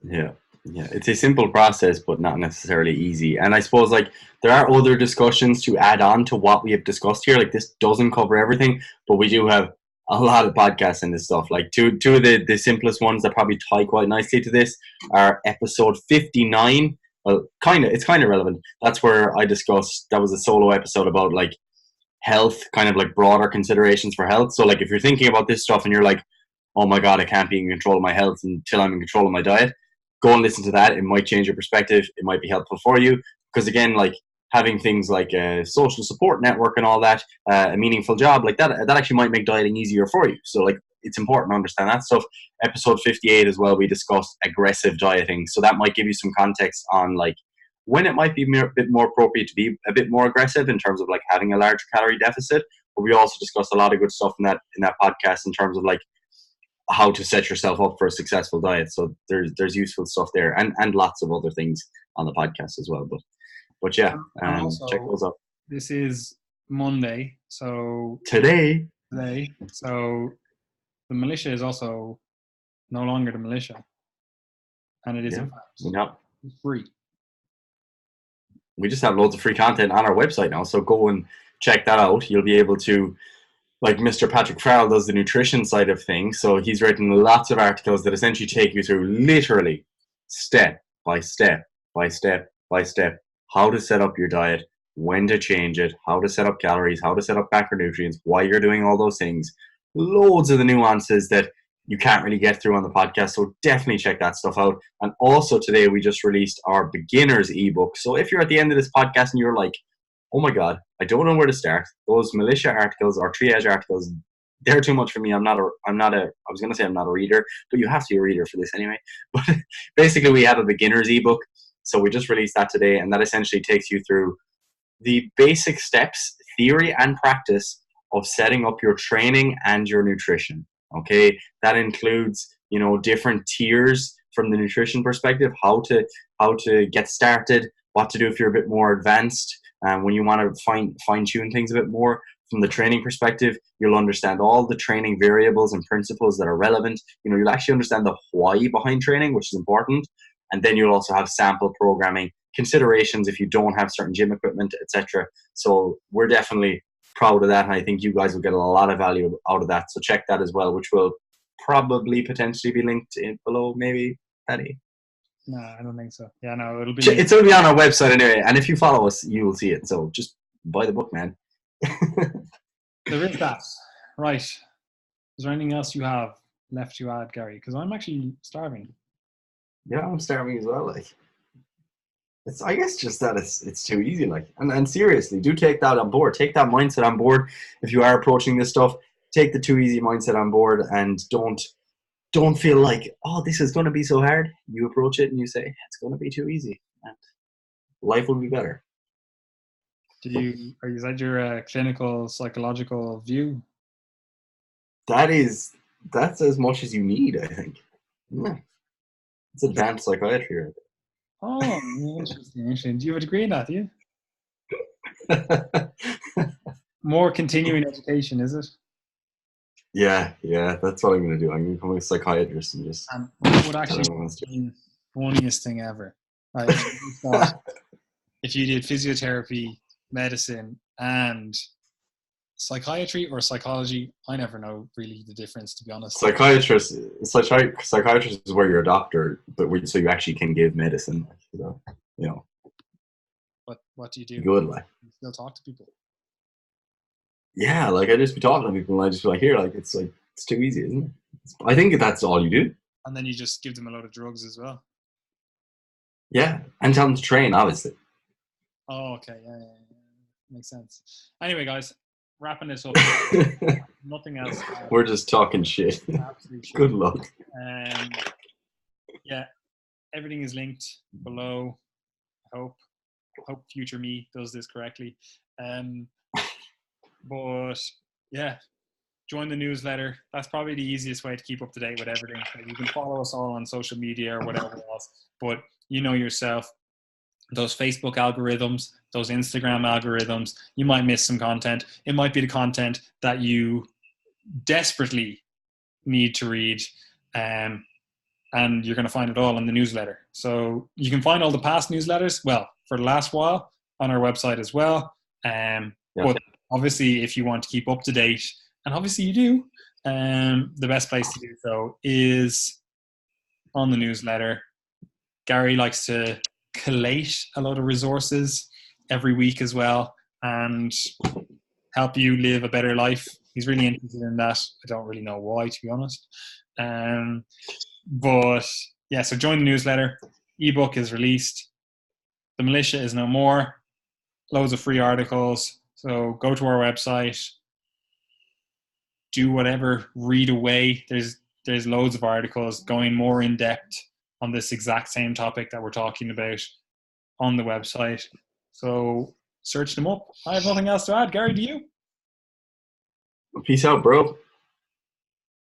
Yeah. Yeah, it's a simple process, but not necessarily easy. And I suppose like there are other discussions to add on to what we have discussed here. Like this doesn't cover everything, but we do have a lot of podcasts in this stuff. Like two of the simplest ones that probably tie quite nicely to this are episode 59. Well, it's kind of relevant. That's where I discussed, that was a solo episode about like health, kind of like broader considerations for health. So like if you're thinking about this stuff and you're like, oh my God, I can't be in control of my health until I'm in control of my diet, go and listen to that. It might change your perspective. It might be helpful for you because again, like having things like a social support network and all that, a meaningful job like that actually might make dieting easier for you. So like it's important to understand that stuff. Episode 58 as well, we discussed aggressive dieting. So that might give you some context on like when it might be a bit more appropriate to be a bit more aggressive in terms of like having a large calorie deficit. But we also discussed a lot of good stuff in that podcast in terms of like how to set yourself up for a successful diet. So there's useful stuff there and lots of other things on the podcast as well. But yeah, And check also, those out. this is Monday, so Today, so the militia is also no longer the militia, and it is yeah, in fact yeah, free. we just have loads of free content on our website now. So go and check that out. You'll be able to, like Mr. Patrick Farrell does the nutrition side of things. So he's written lots of articles that essentially take you through literally step by step by step by step how to set up your diet, when to change it, how to set up calories, how to set up macronutrients, why you're doing all those things. Loads of the nuances that you can't really get through on the podcast. So definitely check that stuff out. And also today we just released our beginners ebook. So if you're at the end of this podcast and you're like, oh my God, I don't know where to start. Those militia articles or triage articles, they're too much for me. I was going to say I'm not a reader, but you have to be a reader for this anyway. But basically we have a beginner's ebook. So we just released that today. And that essentially takes you through the basic steps, theory and practice of setting up your training and your nutrition. Okay. That includes, different tiers from the nutrition perspective, how to get started, what to do if you're a bit more advanced. When you want to fine tune things a bit more from the training perspective, you'll understand all the training variables and principles that are relevant. You'll actually understand the why behind training, which is important. And then you'll also have sample programming considerations if you don't have certain gym equipment, etc. So we're definitely proud of that. And I think you guys will get a lot of value out of that. So check that as well, which will probably potentially be linked in below, maybe, Patty. No, I don't think so. Yeah, no, it'll be. It's going to be on our website anyway, and if you follow us, you will see it. So just buy the book, man. There is that. Right. Is there anything else you have left to add, Gary? Because I'm actually starving. Yeah, I'm starving as well. Like, I guess just that it's too easy. Like, and seriously, do take that on board. Take that mindset on board. If you are approaching this stuff, take the too easy mindset on board, and don't feel like, oh, this is going to be so hard. You approach it and you say, it's going to be too easy, and life will be better. Is that your clinical psychological view? That's as much as you need, I think. Yeah. It's advanced psychiatry right there. Oh, interesting. Do you have a degree in that, do you? More continuing education, is it? Yeah, that's what I'm going to do. I'm going to become a psychiatrist and just... And what would actually be the funniest thing ever? Right? If you did physiotherapy, medicine, and psychiatry or psychology, I never know really the difference, to be honest. Psychiatrist is where you're a doctor, but so you actually can give medicine. What do you do? Good, like. You still talk to people. Yeah, like I just be talking to people and I just be like, here, like it's too easy, isn't it? I think that's all you do. And then you just give them a load of drugs as well. Yeah, and tell them to train, obviously. Oh, okay, yeah. Makes sense. Anyway, guys, wrapping this up. Nothing else. We're just talking shit. Absolutely shit. Good luck. Yeah, everything is linked below. I hope future me does this correctly. But yeah, join the newsletter. That's probably the easiest way to keep up to date with everything. You can follow us all on social media or whatever else. But you know yourself, those Facebook algorithms, those Instagram algorithms, you might miss some content. It might be the content that you desperately need to read. and you're going to find it all in the newsletter. So you can find all the past newsletters, well, for the last while, on our website as well. Yeah. But obviously, if you want to keep up to date, and obviously you do, the best place to do so is on the newsletter. Gary likes to collate a lot of resources every week as well and help you live a better life. He's really interested in that. I don't really know why, to be honest. But yeah, so join the newsletter. Ebook is released. The militia is no more. Loads of free articles. So go to our website, do whatever, read away. There's loads of articles going more in depth on this exact same topic that we're talking about on the website. So search them up. I have nothing else to add. Gary, do you? Peace out, bro.